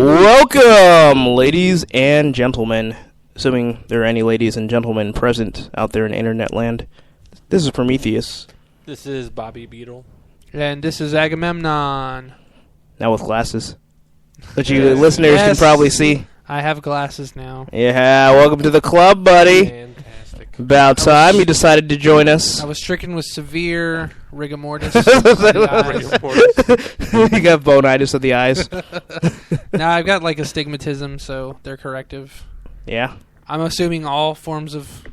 Welcome, ladies and gentlemen. Assuming there are any ladies and gentlemen present out there in internet land. This is Prometheus. This is Bobby Beetle. And this is Agamemnon. Now with glasses. That you listeners can probably see. I have glasses now. Yeah, welcome to the club, buddy. Fantastic. About time you decided to join us. I was stricken with severe rigor mortis. You got bonitis of the eyes. Now I've got like astigmatism, so they're corrective. Yeah. I'm assuming all forms of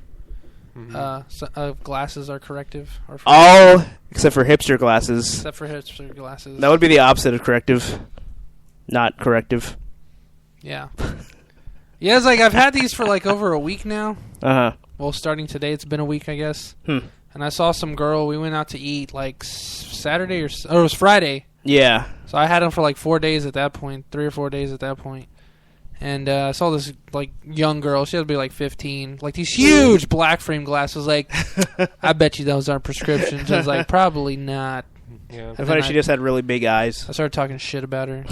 glasses are corrective. Or All except for hipster glasses. except for hipster glasses. That would be the opposite of corrective. Not corrective. Yeah. Yeah, it's like I've had these for like over a week now. Uh-huh. Well, starting today, it's been a week, I guess. And I saw some girl. We went out to eat like Saturday or it was Friday. Yeah. So I had them for like 4 days at that point, 3 or 4 days at that point. And I saw this like young girl. She had to be like 15. Like these huge black frame glasses. Like, I bet you those aren't prescriptions. I was like, probably not. Yeah. I thought she just had really big eyes. I started talking shit about her.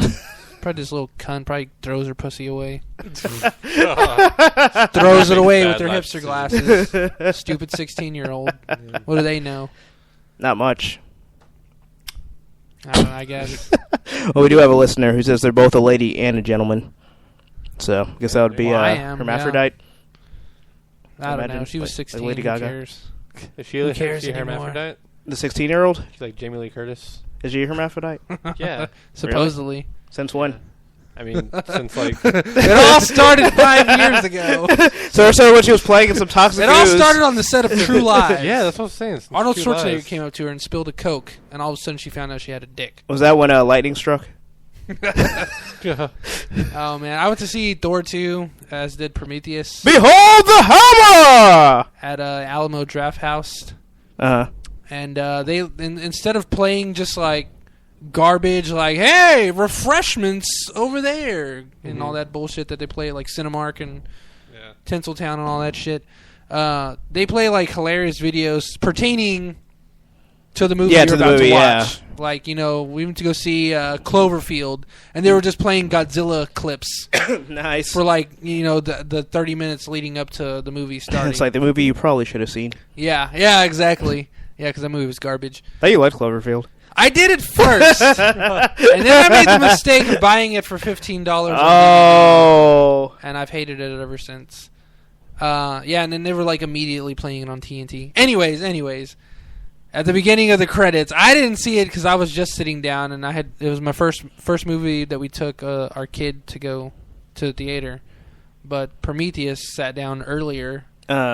Probably this little cunt probably throws her pussy away. Throws it away with her hipster glasses. Stupid 16-year-old. What do they know? Not much. I don't know, I guess. Well, we do have a listener who says they're both a lady and a gentleman. So, I guess that would be Well, I am, hermaphrodite. I don't Imagine, know. She was like 16. Lady Who Gaga. cares? Is she Who cares she a anymore? hermaphrodite? The 16-year-old? She's like Jamie Lee Curtis. Is she a hermaphrodite? Yeah. Supposedly. Since when? I mean, since like... It all started 5 years ago. So I started when she was playing in some toxic It all news. started on the set of True Lies. Yeah, that's what I'm saying. Since Arnold True Schwarzenegger Lies. came up to her and spilled a Coke, and all of a sudden she found out she had a dick. Was that when lightning struck? Yeah. Oh, man. I went to see Thor 2, as did Prometheus, Behold the hammer! at Alamo Draft House. Uh-huh. And they instead of playing just like garbage, like, hey, refreshments over there, and all that bullshit that they play at like Cinemark and Tinseltown and all that shit, they play like hilarious videos pertaining to the movie Yeah, you're to the about movie, to watch. yeah. Like, you know, we went to go see Cloverfield, and they were just playing Godzilla clips Nice. for like, you know, the 30 minutes leading up to the movie starting. It's like the movie you probably should have seen. Yeah, exactly. Yeah, because that movie was garbage. I thought you liked Cloverfield. I did it first, and then I made the mistake of buying it for $15 on DVD, Oh. and I've hated it ever since. Yeah, and then they were like immediately playing it on TNT. Anyways, at the beginning of the credits, I didn't see it because I was just sitting down, and it was my first movie that we took our kid to go to the theater. But Prometheus sat down earlier,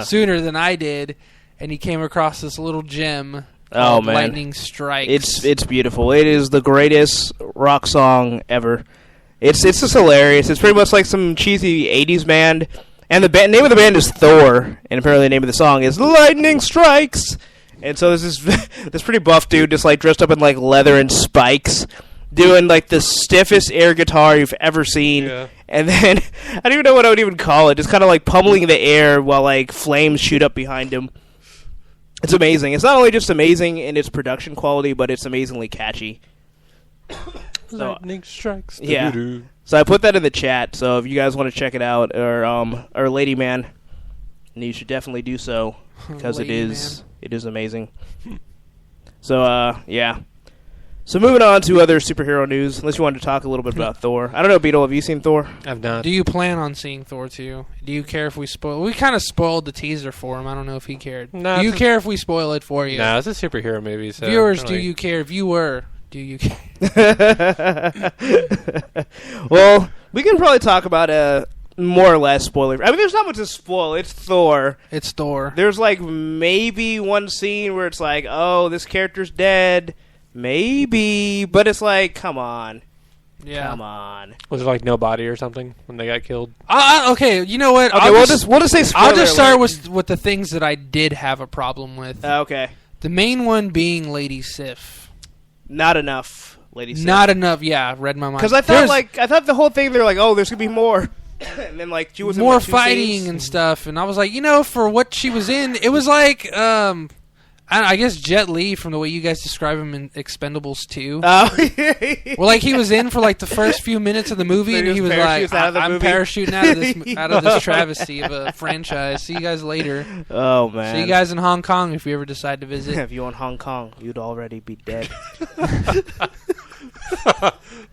sooner than I did, and he came across this little gem. Oh, man. Lightning Strikes. It's beautiful. It is the greatest rock song ever. It's just hilarious. It's pretty much like some cheesy 80s band. And the name of the band is Thor. And apparently the name of the song is Lightning Strikes. And so there's this pretty buff dude just like dressed up in like leather and spikes doing like the stiffest air guitar you've ever seen. Yeah. And then I don't even know what I would even call it. Just kind of like pummeling the air while like flames shoot up behind him. It's amazing. It's not only just amazing in its production quality, but it's amazingly catchy. Lightning strikes. Yeah. Doo-doo-doo. So I put that in the chat. So if you guys want to check it out, or Lady Man, you should definitely do so because it is amazing. So yeah. So moving on to other superhero news, unless you wanted to talk a little bit about Thor. I don't know, Beetle, have you seen Thor? I've not. Do you plan on seeing Thor 2? Do you care if we spoil? We kind of spoiled the teaser for him. I don't know if he cared. No, do you care if we spoil it for you? No, it's a superhero movie. So Viewers, do really... you care? Viewer, do you care? Well, we can probably talk about more or less spoiler. I mean, there's not much to spoil. It's Thor. It's Thor. There's like maybe one scene where it's like, oh, this character's dead. Maybe, but it's like, come on. Yeah. Come on. Was it like no body or something when they got killed? Okay, you know what? Okay, we'll just say spoiler I'll just start alert. with the things that I did have a problem with. Okay. The main one being Lady Sif. Not enough, Lady Sif. Not enough. Yeah, read my mind. Because I thought the whole thing, they're like, oh, there's going to be more. And then, like, she was in more like, 2 fighting scenes. and stuff, and I was like, you know, for what she was in, it was like I guess Jet Li, from the way you guys describe him in Expendables 2. Oh, Well, like he was in for like the first few minutes of the movie, So and he he was just like, parachutes out of the "I'm movie?" parachuting out of this travesty of a franchise. See you guys later. oh man. See you guys in Hong Kong if you ever decide to visit." If you were in Hong Kong, you'd already be dead.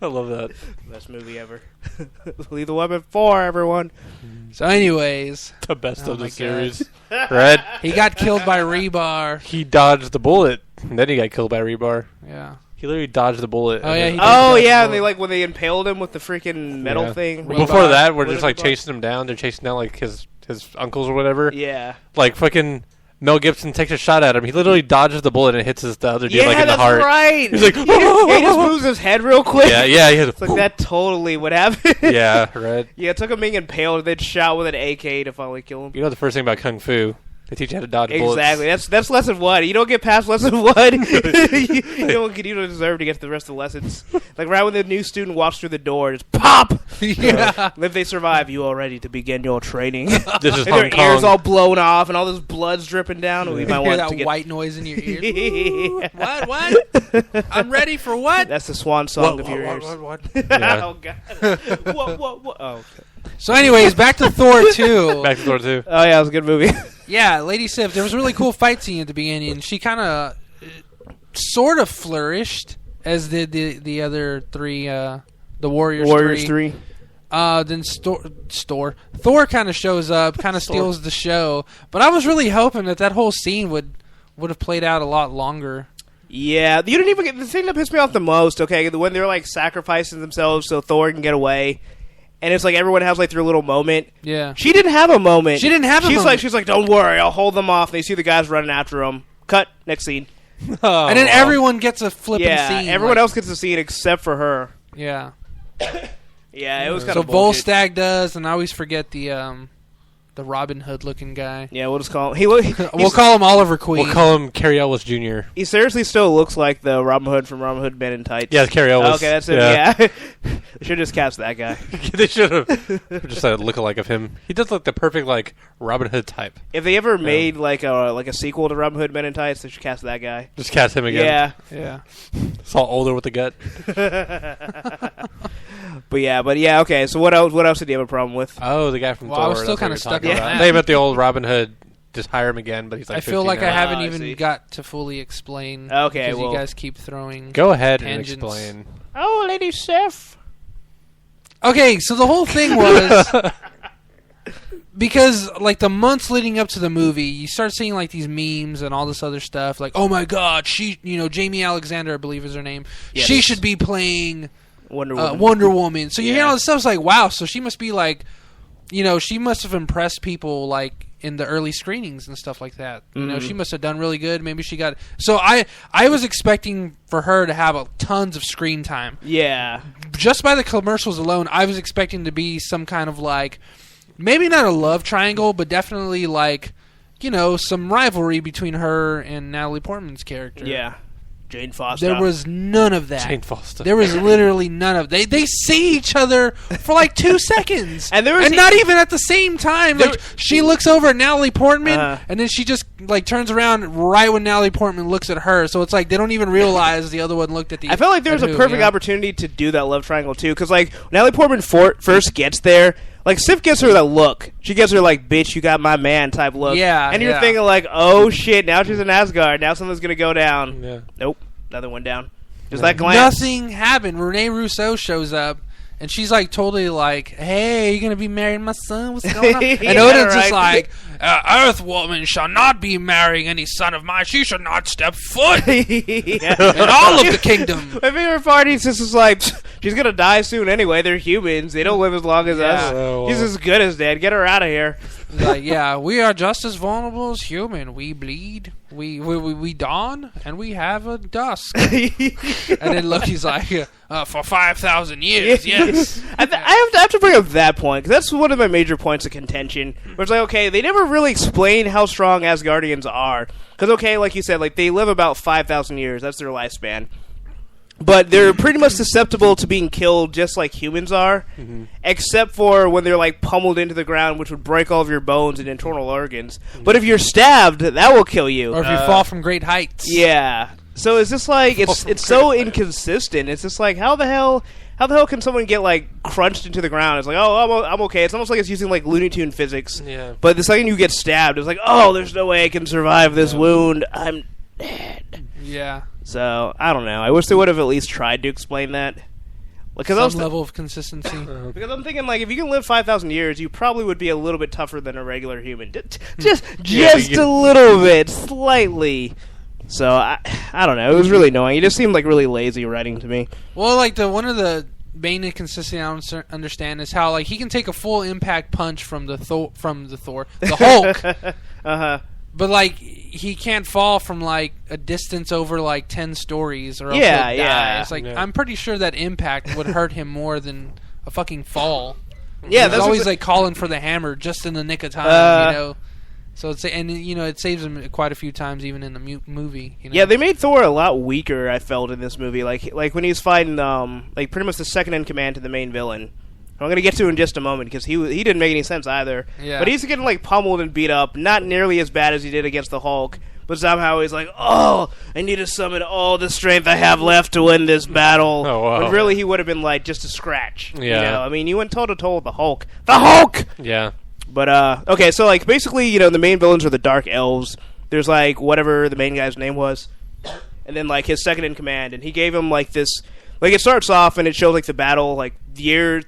I love that. Best movie ever. Leave the weapon 4, everyone. So, anyways, The best Oh of my the series. Red. he got killed by rebar. He dodged the bullet, and then he got killed by rebar. Yeah. He literally dodged the bullet. Oh, yeah, he did. Oh dodge yeah, the and they bullet. when they impaled him with the freaking metal Yeah. thing. Rebar. Before that, we're What just is like it chasing him down. They're chasing down like his uncles or whatever. Yeah. Like fucking Mel Gibson takes a shot at him. He literally dodges the bullet and hits the other dude Yeah, like in the that's heart. right. He's like, he just moves his head real quick. Yeah, yeah. He It's like that totally would happen. Yeah, right. Yeah, it took him being impaled, then shot with an AK to finally kill him. You know the first thing about kung fu? They teach you how to dodge bullets. Exactly. That's lesson 1. You don't get past lesson 1. you don't deserve to get to the rest of the lessons. Like right when the new student walks through the door, just pop. Yeah. And if they survive, you are ready to begin your training. This is and Hong their ears Kong. all blown off, and all this blood's dripping down. We might You hear want that to get white noise in your ears. Yeah. What? I'm ready for what? That's the swan song of your ears. What? Oh god. What? Oh. Okay. So, anyways, back to Thor 2. Back to Thor 2. Oh yeah, it was a good movie. Yeah, Lady Sif. There was a really cool fight scene at the beginning. She kind of, sort of flourished, as did the other three, the Warriors 3. Then Thor kind of shows up, kind of steals the show. But I was really hoping that whole scene would have played out a lot longer. Yeah, you didn't even get the thing that pissed me off the most. Okay, when they're like sacrificing themselves so Thor can get away, and it's like everyone has like their little moment. Yeah. She didn't have a moment. She didn't have a moment. She's like, don't worry, I'll hold them off. And they see the guys running after them. Cut. Next scene. Oh, And then wow. everyone gets a flipping Yeah, scene. everyone like- else gets the scene except for her. Yeah. Yeah, it was kind So of bullshit. Volstagg does, and I always forget the Robin Hood looking guy. Yeah, we'll just call him. We'll call him Oliver Queen. We'll call him Cary Elwes Jr. He seriously still looks like the Robin Hood from Robin Hood Men in Tights. Yeah, it's Cary Elwes. Okay, that's it. Yeah. They should just cast that guy. They should have just had a lookalike of him. He does look the perfect like Robin Hood type. If they ever made like a sequel to Robin Hood Men in Tights, they should cast that guy. Just cast him again. Yeah. Yeah. It's all older with the gut. But yeah, okay. So what else did you have a problem with? Oh, the guy from Well, Thor. I was still that's what kinda you're stuck talking on about. that. They meant the old Robin Hood. Just hire him again, but he's like I feel 15 like now. I haven't I even see. got to fully explain. Okay, because well- you guys keep throwing. Go ahead Tangents. and explain. Oh, Lady Sif. Okay, so the whole thing was because like the months leading up to the movie, you start seeing like these memes and all this other stuff. Like, oh my God, Jamie Alexander, I believe is her name. Yes. She should be playing Wonder Woman. Wonder Woman. So you hear Yeah. all this stuff. It's like, wow. So she must be like, she must have impressed people like in the early screenings and stuff like that. She must have done really good. Maybe she got. So I was expecting for her to have tons of screen time. Yeah. Just by the commercials alone, I was expecting to be some kind of like, maybe not a love triangle, but definitely like, some rivalry between her and Natalie Portman's character. Yeah. Jane Foster. There was none of that. Jane Foster. There was literally none of. They see each other for like 2 seconds, And there was not even at the same time. Like she looks over at Natalie Portman, and then she just like turns around right when Natalie Portman looks at her. So it's like they don't even realize the other one looked at the. I felt like there was a perfect opportunity to do that love triangle too, because like when Natalie Portman first gets there, like Sif gives her that look. She gives her like, "Bitch, you got my man" type look. Yeah, and you're yeah. thinking like, "Oh shit, now she's in Asgard. Now something's gonna go down." Yeah. Nope, nothing went down. Just that glance. Nothing happened. Renee Russo shows up. And she's like totally like, hey, you gonna be marrying my son? What's going on? And Yeah, Odin's just right. like, Earth woman shall not be marrying any son of mine. She should not step foot in all of the kingdom. My favorite part is just like, she's gonna die soon anyway. They're humans. They don't live as long as us. Oh, She's well. as good as dead. Get her out of here. Like, yeah, we are just as vulnerable as human. We bleed, we dawn, and we have a dusk. And then Loki's like, for 5,000 years, yes. I have to bring up that point, because that's one of my major points of contention. Where it's like, okay, they never really explain how strong Asgardians are. Because, okay, like you said, like they live about 5,000 years. That's their lifespan. but they're pretty much susceptible to being killed just like humans are, except for when they're like pummeled into the ground, which would break all of your bones and internal organs. But if you're stabbed, that will kill you. Or if you fall from great heights. Yeah. So it's just like it's so inconsistent. It's just like how the hell can someone get like crunched into the ground? It's like, oh, I'm okay. It's almost like it's using like Looney Tune physics. Yeah. But the second you get stabbed, it's like, oh, there's no way I can survive this wound. I'm dead. Yeah. So I don't know. I wish they would have at least tried to explain that. Some level of consistency. Because I'm thinking, like, if you can live 5,000 years, you probably would be a little bit tougher than a regular human. Just a little bit, slightly. So I don't know. It was really annoying. It just seemed like really lazy writing to me. Well, like one of the main inconsistencies I don't understand is how like he can take a full impact punch from the Hulk. But like he can't fall from like a distance over like 10 stories or else he'll die. It's like I'm pretty sure that impact would hurt him more than a fucking fall. Yeah, he's always like calling for the hammer just in the nick of time, you know. So it saves him quite a few times even in the movie. You know? Yeah, they made Thor a lot weaker. I felt in this movie, like when he's fighting like pretty much the second in command to the main villain. I'm gonna get to in just a moment because he didn't make any sense either. Yeah. But he's getting like pummeled and beat up, not nearly as bad as he did against the Hulk. But somehow he's like, oh, I need to summon all the strength I have left to win this battle. Oh, wow. When really he would have been like just a scratch. Yeah. You know? I mean, you went toe to toe with the Hulk. The Hulk. Yeah. But okay, so like basically, you know, the main villains are the Dark Elves. There's like whatever the main guy's name was, and then like his second in command, and he gave him like this. Like it starts off and it shows like the battle like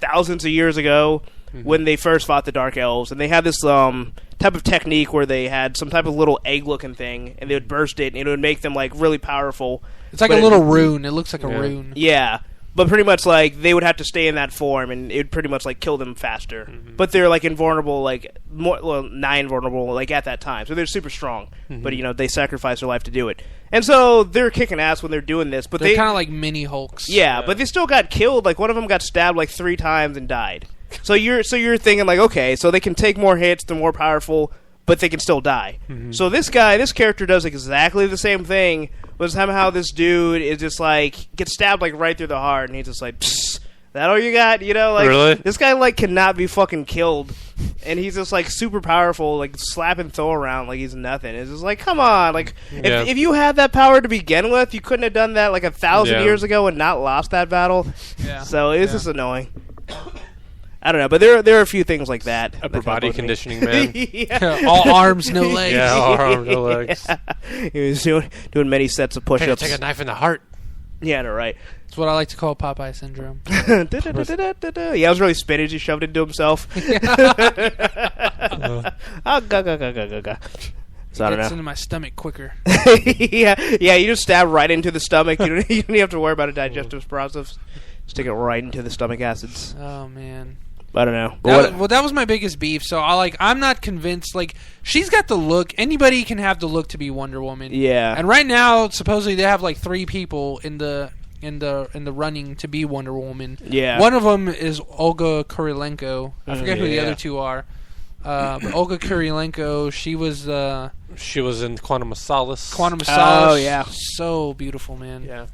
thousands of years ago when they first fought the Dark Elves, and they had this type of technique where they had some type of little egg-looking thing, and they would burst it, and it would make them like really powerful. It's like a little rune. It looks like a rune. Yeah. But pretty much, like, they would have to stay in that form, and it would pretty much, like, kill them faster. But they're, like, invulnerable, like, not invulnerable, like, at that time. So they're super strong. But, you know, they sacrifice their life to do it. And so they're kicking ass when they're doing this. But they're kind of like mini Hulks. Yeah, but they still got killed. Like, one of them got stabbed, like, 3 times and died. So you're thinking, like, okay, so they can take more hits, they're more powerful, but they can still die. So this character does exactly the same thing, but somehow this dude is just like gets stabbed like right through the heart, and he's just like, psst, that all you got? You know, like really? This guy like cannot be fucking killed, and he's just like super powerful, like slapping Thor around like he's nothing. It's just like, come on, like if you had that power to begin with, you couldn't have done that like 1,000 years ago and not lost that battle. Yeah. So it's just annoying. I don't know, but there are a few things like that. Upper body conditioning, man. All arms, no legs. Yeah, all arms, no legs. He was doing many sets of push-ups. Take a knife in the heart. Yeah, no, right. It's what I like to call Popeye syndrome. Yeah, I was really spinach. He shoved it into himself. So I don't know. Gets into my stomach quicker. yeah, you just stab right into the stomach. You don't even have to worry about a digestive process. Stick it right into the stomach acids. Oh man. I don't know. That was my biggest beef. So I'm not convinced. Like, she's got the look. Anybody can have the look to be Wonder Woman. Yeah. And right now, supposedly they have like 3 people in the running to be Wonder Woman. Yeah. One of them is Olga Kurylenko. I forget who the other 2 are. But Olga Kurylenko, she was in Quantum of Solace. Oh yeah. So beautiful, man. Yeah.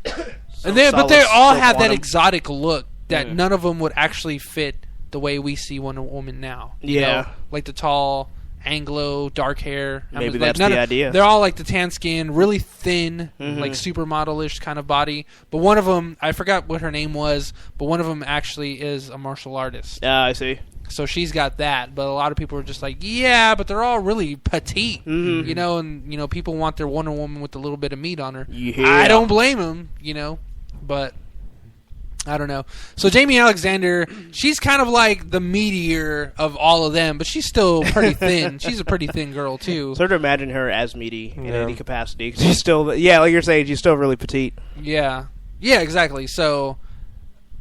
But they all have that exotic look that none of them would actually fit the way we see Wonder Woman now. You know? Like the tall, Anglo, dark hair. Maybe that's the idea. They're all like the tan skin, really thin, like supermodel-ish kind of body. But one of them, I forgot what her name was, but one of them actually is a martial artist. I see. So she's got that, but a lot of people are just like, yeah, but they're all really petite, you know, and you know people want their Wonder Woman with a little bit of meat on her. Yeah. I don't blame them, you know, but I don't know. So Jamie Alexander, she's kind of like the meatier of all of them, but she's still pretty thin. She's a pretty thin girl too. It's hard to imagine her as meaty in any capacity. She's still, like you're saying, she's still really petite. Yeah, exactly. So.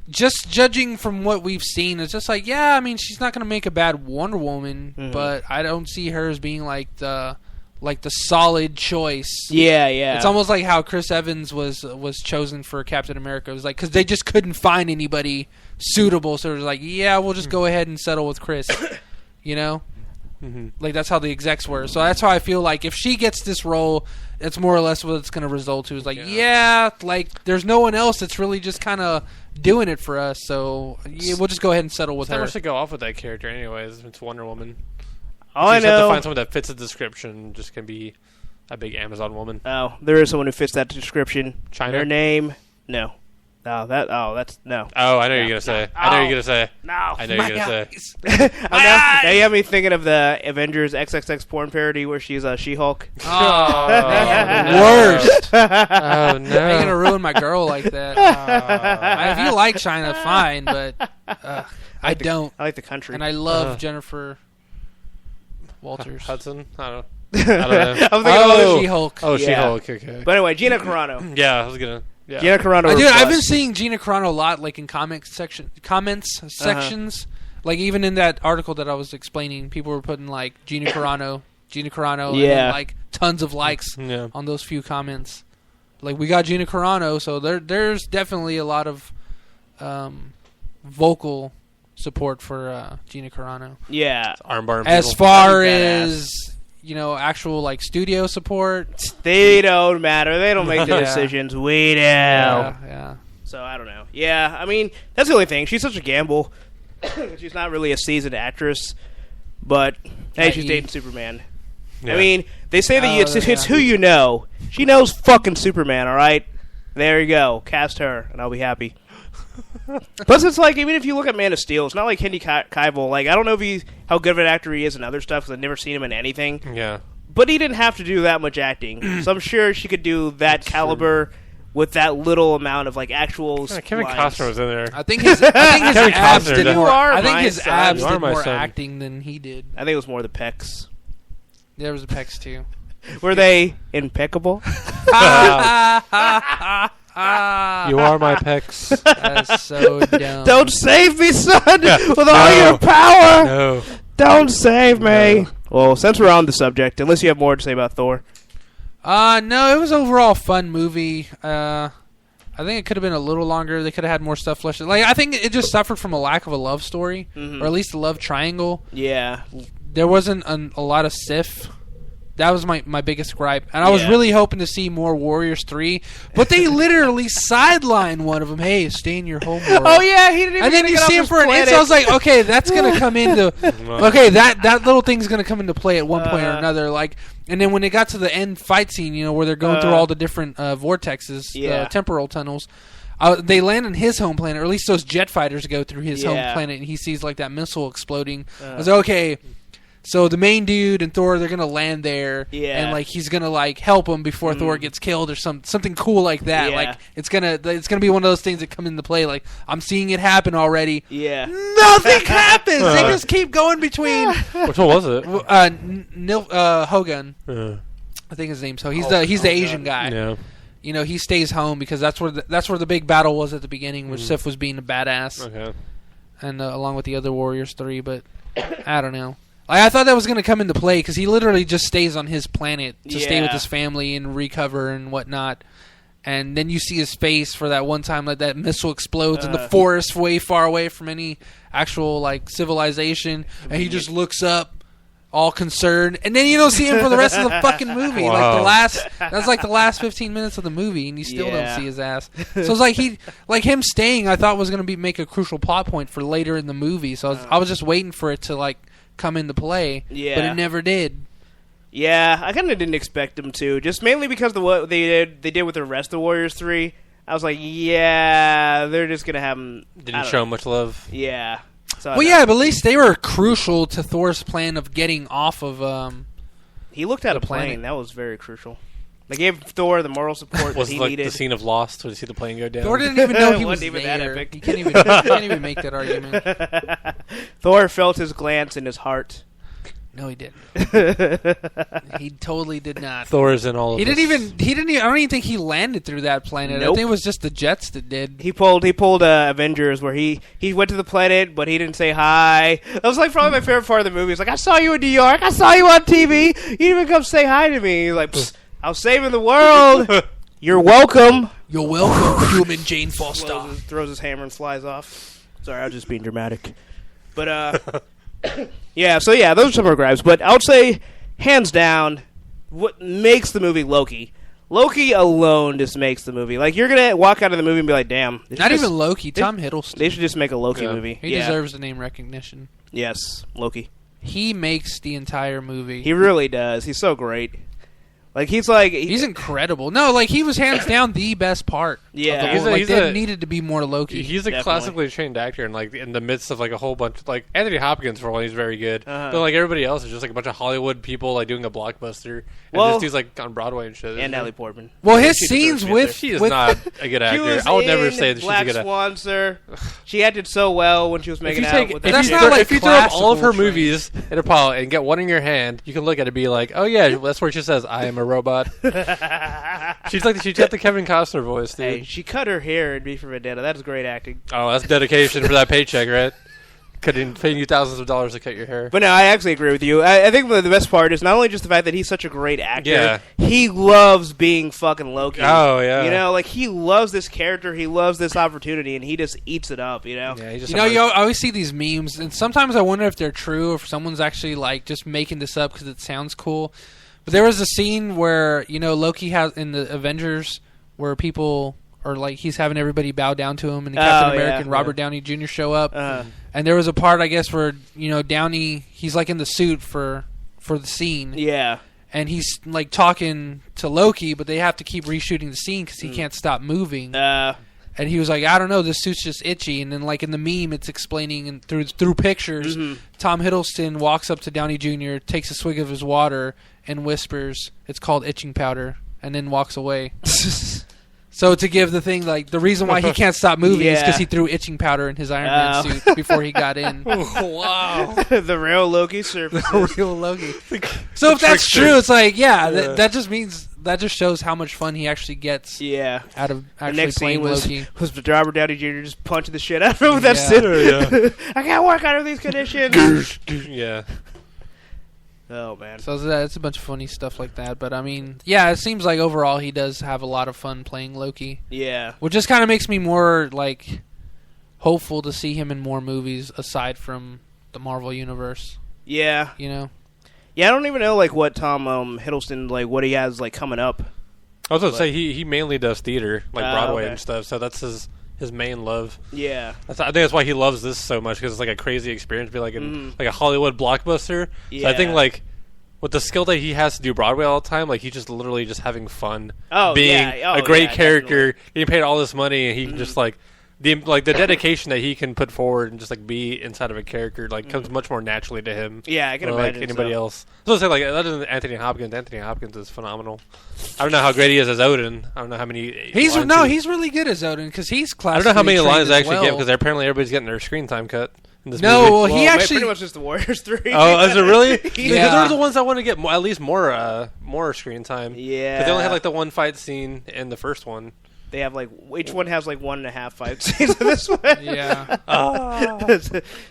Just judging from what we've seen, it's just like, yeah, I mean, she's not going to make a bad Wonder Woman, but I don't see her as being like the solid choice. Yeah. It's almost like how Chris Evans was chosen for Captain America. It was like because they just couldn't find anybody suitable, so it was like, yeah, we'll just go ahead and settle with Chris, you know. Mm-hmm. Like, that's how the execs were. So that's how I feel like if she gets this role, it's more or less what it's going to result to. Is like, like, there's no one else that's really just kind of doing it for us. So we'll just go ahead and settle with her. Never should go off with that character anyways. It's Wonder Woman. All I You just have know. to find someone that fits the description. Just can be a big Amazon woman. Oh, there is someone who fits that description. China? Their name? No. No, that's no. Oh, I know you're gonna say. I know you're gonna say. No. I know you're gonna say. Now you have me thinking of the Avengers XXX porn parody where she's She-Hulk. Oh, man, the worst. Oh How you gonna no. ruin my girl like that? If you like China, fine, but I don't. I like the country. And I love Jennifer Walters. Hudson. I don't know. I was thinking She-Hulk. Oh, Yeah. She-Hulk. Okay. But anyway, Gina Carano. Yeah, I was gonna. Yeah. Gina Carano. Dude, I've been plus. seeing Gina Carano a lot, like in comments sections. Like even in that article that I was explaining, people were putting like Gina Carano, and then, like tons of likes on those few comments. Like, we got Gina Carano, so there's definitely a lot of vocal support for Gina Carano. Yeah. Armbar. As people. far That'd be as actual like studio support, They don't matter. They don't make the Yeah. decisions. We do. yeah. So I don't know. Yeah, I mean, that's the only thing. She's such a gamble. She's not really a seasoned actress, but hey, she's dating Superman. Yeah. I mean, they say that it's yeah. who you know. She knows fucking Superman. All right, there you go. Cast her, and I'll be happy. Plus, it's like, even if you look at Man of Steel, it's not like Henry Cavill. Like, I don't know if how good of an actor he is in other stuff, because I've never seen him in anything. Yeah. But he didn't have to do that much acting. So I'm sure she could do that caliber with that little amount of, like, actual Kevin lines. Costner was in there. I think his Kevin abs Costner did did. more. You are I think my his son. abs You are did my more son. acting than he did. I think it was more the pecs. There was a pecs too. Were they impeccable? You are my pecs. That's so dumb. Don't save me, son! With all No. your power! No. Don't save me! No. Well, since we're on the subject, unless you have more to say about Thor. No, it was overall a fun movie. I think it could have been a little longer. They could have had more stuff fleshed out. Like, I think it just suffered from a lack of a love story, or at least a love triangle. Yeah. There wasn't a lot of Sif. That was my biggest gripe. And I was really hoping to see more Warriors 3, but they literally sidelined one of them. Hey, stay in your home world. Oh, yeah, he didn't even And then get you off see him his for an planet. instant. I was like, okay, that's gonna come into okay, that little thing's gonna come into play at one point or another. Like, and then when it got to the end fight scene, where they're going through all the different vortexes, temporal tunnels, they land on his home planet, or at least those jet fighters go through his home planet, and he sees like that missile exploding. I was like, okay. So the main dude and Thor, they're gonna land there, and like he's gonna like help him before Thor gets killed, or something cool like that. Yeah. Like it's gonna be one of those things that come into play. Like, I'm seeing it happen already. Yeah. Nothing happens. They just keep going between. Which one was it? Hogan, I think his name's Hogan. He's the Asian guy. Yeah. He stays home because that's where the big battle was at the beginning, where Sif was being a badass, Okay. and along with the other Warriors 3. But I don't know. I thought that was going to come into play because he literally just stays on his planet to stay with his family and recover and whatnot. And then you see his face for that one time, like that missile explodes in the forest way far away from any actual like civilization, and he just looks up, all concerned, and then you don't see him for the rest of the fucking movie. Wow. That's like the last 15 minutes of the movie, and you still don't see his ass. So it's like him staying, I thought was going to make a crucial plot point for later in the movie. So I was just waiting for it to like come into play, but it never did. Yeah, I kind of didn't expect them to, just mainly because of what they did with the rest of Warriors 3. I was like, yeah, they're just going to have them... Didn't show much love. Yeah. So Well, yeah, but at least they were crucial to Thor's plan of getting off of... he looked at a plane. planet. That was very crucial. They gave Thor the moral support Was that he like needed. the scene of Lost when you see the plane go down? Thor didn't even know he was Wasn't even there. that epic. He can't even make that argument. Thor felt his glance in his heart. No, he didn't. He totally did not. Thor is in all of He this. didn't even. I don't even think he landed through that planet. Nope. I think it was just the jets that did. He pulled Avengers where he went to the planet, but he didn't say hi. That was like probably my favorite part of the movie. It's like, I saw you in New York. I saw you on TV. You didn't even come say hi to me. He's like, Psst, I was saving the world. You're welcome. You're welcome, human Jane Foster. Throws his hammer and flies off. Sorry, I was just being dramatic. But Yeah, so yeah, those are some of our gripes. But I would say, hands down, what makes the movie Loki. Loki alone just makes the movie. Like, you're going to walk out of the movie and be like, damn. Not even Loki, Tom Hiddleston. They should just make a Loki movie. He deserves the name recognition. Yes, Loki. He makes the entire movie. He really does. He's so great. Like, he's incredible. No, like, he was hands down the best part. Yeah. There needed to be more Loki. He's a classically trained actor, and like in the midst of like a whole bunch of, like, Anthony Hopkins for one, he's very good. But like everybody else is just like a bunch of Hollywood people like doing a blockbuster. And this dude's like on Broadway and shit. And Natalie Portman. Well, his scenes with she is not a good actor. I would never say that she's a good actor. Black Swan, sir. She acted so well when she was making out with if you throw up all of her movies in a pile and get one in your hand, you can look at it and be like, oh yeah, that's where she says, I am a robot. She's got the Kevin Costner voice, dude. Hey, she cut her hair in V for Vendetta. That's great acting. Oh, that's dedication for that paycheck, right? Paying you thousands of dollars to cut your hair. But no, I actually agree with you. I think the best part is not only just the fact that he's such a great actor. Yeah. He loves being fucking Loki. Oh yeah. You know, like he loves this character. He loves this opportunity, and he just eats it up. You know. Yeah, you always see these memes, and sometimes I wonder if they're true or if someone's actually like just making this up because it sounds cool. But there was a scene where, Loki has in the Avengers where people are like, he's having everybody bow down to him, and Captain America and Robert Downey Jr. show up. And there was a part, I guess, where, Downey, he's like in the suit for the scene. Yeah. And he's like talking to Loki, but they have to keep reshooting the scene because he can't stop moving. And he was like, I don't know, this suit's just itchy. And then, like, in the meme, it's explaining and through pictures. Tom Hiddleston walks up to Downey Jr., takes a swig of his water, and whispers, it's called itching powder, and then walks away. So to give the thing, like, the reason why he can't stop moving is because he threw itching powder in his Iron Man suit before he got in. Wow. The real Loki surfaces. The real Loki. So if that's true, it's like, that just means... That just shows how much fun he actually gets out of actually playing Loki. Was Robert Downey Jr. just punching the shit out of him with that suit? I can't work under these conditions. Yeah. Oh, man. So it's a bunch of funny stuff like that. But, I mean, yeah, it seems like overall he does have a lot of fun playing Loki. Yeah. Which just kind of makes me more, like, hopeful to see him in more movies aside from the Marvel Universe. Yeah. Yeah, I don't even know like what Tom Hiddleston like what he has like coming up. I was going to say he mainly does theater, like Broadway and stuff. So that's his main love. Yeah, I think that's why he loves this so much because it's like a crazy experience to be like in like a Hollywood blockbuster. Yeah. So I think like with the skill that he has to do Broadway all the time, like he's just literally just having fun, being a great character, definitely. Getting paid all this money, and he can just like. The dedication that he can put forward and just like be inside of a character like comes much more naturally to him. Yeah, I can imagine like anybody else. So I say like other than Anthony Hopkins. Anthony Hopkins is phenomenal. I don't know how great he is as Odin. I don't know how many. He's really good as Odin because he's classically. I don't know how many lines I actually get because apparently everybody's getting their screen time cut. In this no, movie. well, he actually pretty much just the Warriors 3. Oh, is it really? Yeah, because they're the ones that want to get at least more screen time. Yeah, because they only had like the one fight scene in the first one. They have like each one has like 1.5 fight scenes in this one. Yeah.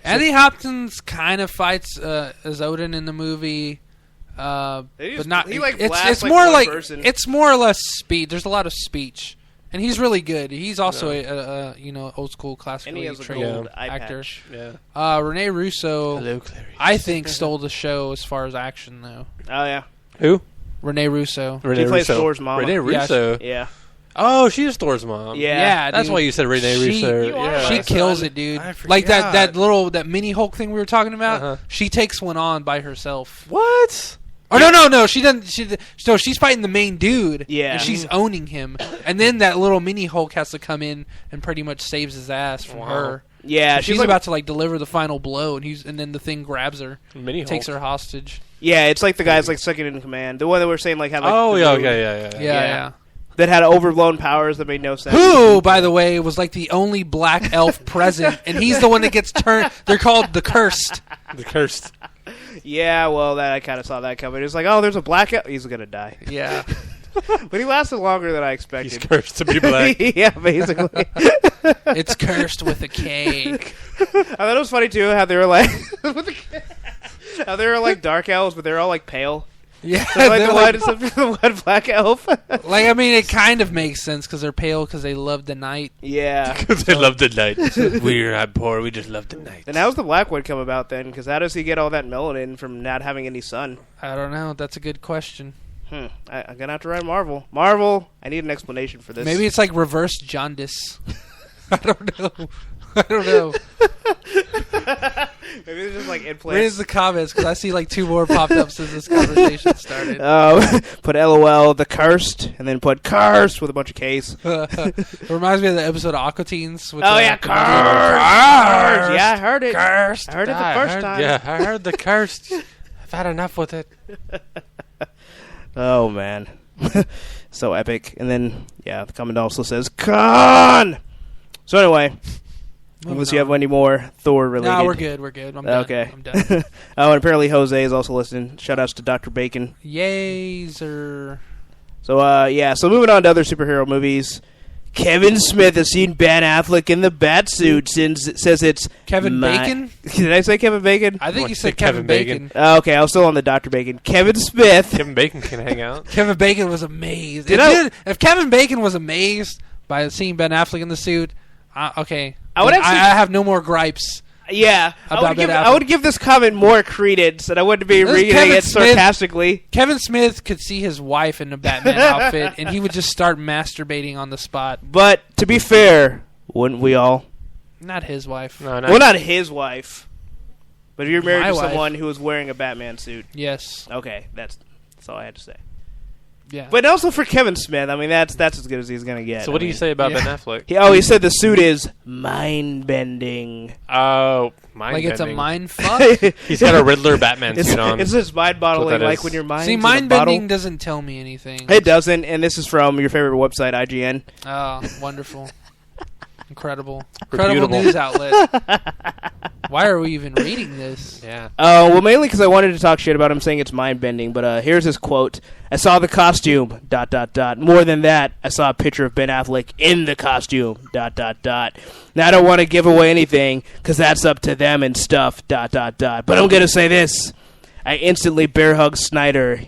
Anthony Hopkins kind of fights as Odin in the movie, but not. He like it's more like person. It's more or less speed. There's a lot of speech, and he's really good. He's also a old school classically trained actor. Yeah. Rene Russo. Hello, Clarice. I think stole the show as far as action though. Oh yeah. Who? Rene Russo. He plays Thor's mom. Rene Russo. Yeah. Oh, she's Thor's mom. Yeah, that's why you said Rene Russo. She kills it, dude. Like that mini Hulk thing we were talking about. She takes one on by herself. What? Oh no, she doesn't. She's fighting the main dude. Yeah, and she's owning him. And then that little mini Hulk has to come in and pretty much saves his ass from her. Yeah, so she's like, about to like deliver the final blow, and then the thing grabs her, takes her hostage. Yeah, it's like the guy's like second in command. The one that we're saying like had like yeah. That had overblown powers that made no sense. Who, by the way, was like the only black elf present, and he's the one that gets turned. They're called the Cursed. The Cursed. Yeah, well, I kind of saw that coming. It's like, oh, there's a black elf. He's going to die. Yeah. But he lasted longer than I expected. He's cursed to be black. Yeah, basically. It's cursed with a K. I thought it was funny, too, how they were like... how they were like dark elves, but they're all like pale. Yeah, like the white, the white black elf. Like, I mean, it kind of makes sense because they're pale because they love the night. Yeah, because they love the night. We're not poor. We just love the night. And how's the black one come about then? Because how does he get all that melanin from not having any sun? I don't know. That's a good question. I'm gonna have to write Marvel. Marvel, I need an explanation for this. Maybe it's like reverse jaundice. I don't know. Maybe it's just like implants. Where's the comments? Because I see like 2 more popped up since this conversation started. Put LOL, the cursed, and then put cursed with a bunch of K's. It reminds me of the episode of Aqua Teens. Cursed! Yeah, I heard it. Cursed. I heard it the first time. Yeah, I heard the cursed. I've had enough with it. Oh, man. So epic. And then, the comment also says, Con! So anyway, unless you have any more Thor related. No, we're good. I'm done. Okay. I'm done. And apparently Jose is also listening. Shout outs to Dr. Bacon. Yay, sir. So, so moving on to other superhero movies. Kevin Smith has seen Ben Affleck in the Batsuit says it's Kevin Bacon? Did I say Kevin Bacon? I think you said Kevin Bacon. Okay, I was still on the Dr. Bacon. Kevin Smith. Kevin Bacon can hang out. Kevin Bacon was amazed. If Kevin Bacon was amazed by seeing Ben Affleck in the suit, okay. I have no more gripes. Yeah, I would give this comment more credence, and I wouldn't be reading it sarcastically. Kevin Smith could see his wife in a Batman outfit, and he would just start masturbating on the spot. But to be fair, wouldn't we all? Not his wife. No, not his wife. But if you're married to someone who is wearing a Batman suit. Yes. Okay, that's all I had to say. Yeah. But also for Kevin Smith, I mean, that's as good as he's going to get. So what do you say about Ben Affleck? He said the suit is mind-bending. Oh, mind-bending. Like it's a mind fuck? He's got a Riddler Batman suit on. It's just mind-bottling, like when your mind's in a mind bottle. bending doesn't tell me anything. It doesn't, and this is from your favorite website, IGN. Oh, wonderful. Incredible news outlet. Why are we even reading this? Yeah. Well, mainly because I wanted to talk shit about him saying it's mind-bending, but here's his quote. I saw the costume, ... More than that, I saw a picture of Ben Affleck in the costume, ... Now, I don't want to give away anything, because that's up to them and stuff, ... But I'm going to say this. I instantly bear hugged Snyder.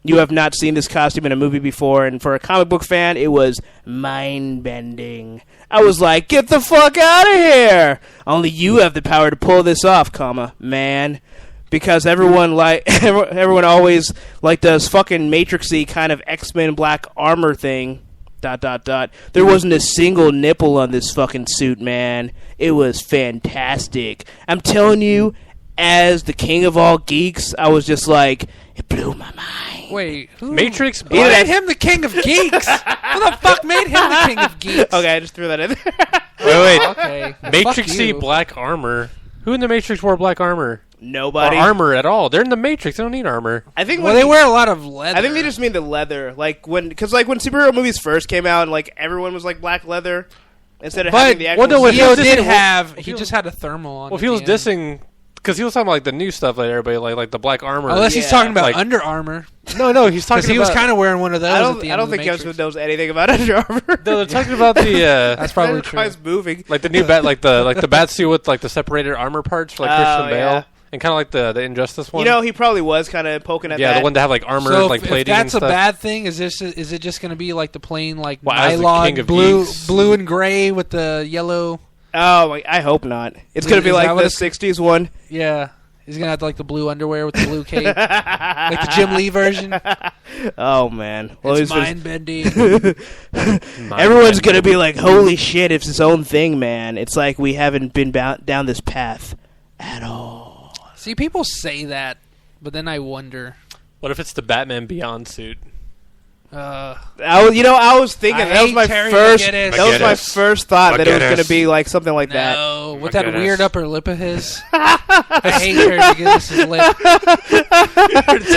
You have not seen this costume in a movie before, and for a comic book fan, it was mind-bending. I was like, get the fuck out of here! Only you have the power to pull this off, man. Because everyone always does fucking Matrix-y kind of X-Men Black Armor thing, ... There wasn't a single nipple on this fucking suit, man. It was fantastic. I'm telling you, as the king of all geeks, I was just like, it blew my mind. Wait, who Matrix made him the king of geeks? Who the fuck made him the king of geeks? Okay, I just threw that in there. Wait. Okay. Matrix-y black armor. Who in the Matrix wore black armor? Nobody. Or armor at all. They're in the Matrix. They don't need armor. I think they wear a lot of leather. I think they just mean the leather. Because when superhero movies first came out, and everyone was black leather instead of having the actual. He just had a thermal on. Well, if he was dissing. Because he was talking about the new stuff that everybody like the black armor. Unless he's talking about Under Armour. No, he's talking about... he was kind of wearing one of those at the end I don't think Kevin Smith knows anything about Under Armour. No, they're talking about the... That's probably true. Moving. Like the new bat, like the bat suit with the separated armor parts for Christian Bale. Yeah. And kind of like the Injustice one. He probably was kind of poking at that. Yeah, the one that have armor, plating if that's and stuff. a bad thing, is it just going to be the plain nylon blue and gray with the yellow? Oh, I hope not. It's going to be like the 60s one. Yeah. He's going to have the blue underwear with the blue cape. Like the Jim Lee version. Oh, man. Well, it's mind-bending. Everyone's going to be like, holy shit, it's its own thing, man. It's like we haven't been down this path at all. See, people say that, but then I wonder. What if it's the Batman Beyond suit? I was thinking that was my first thought that it was going to be something like that. No, with that weird upper lip of his. I hate Terry McGinnis' lip.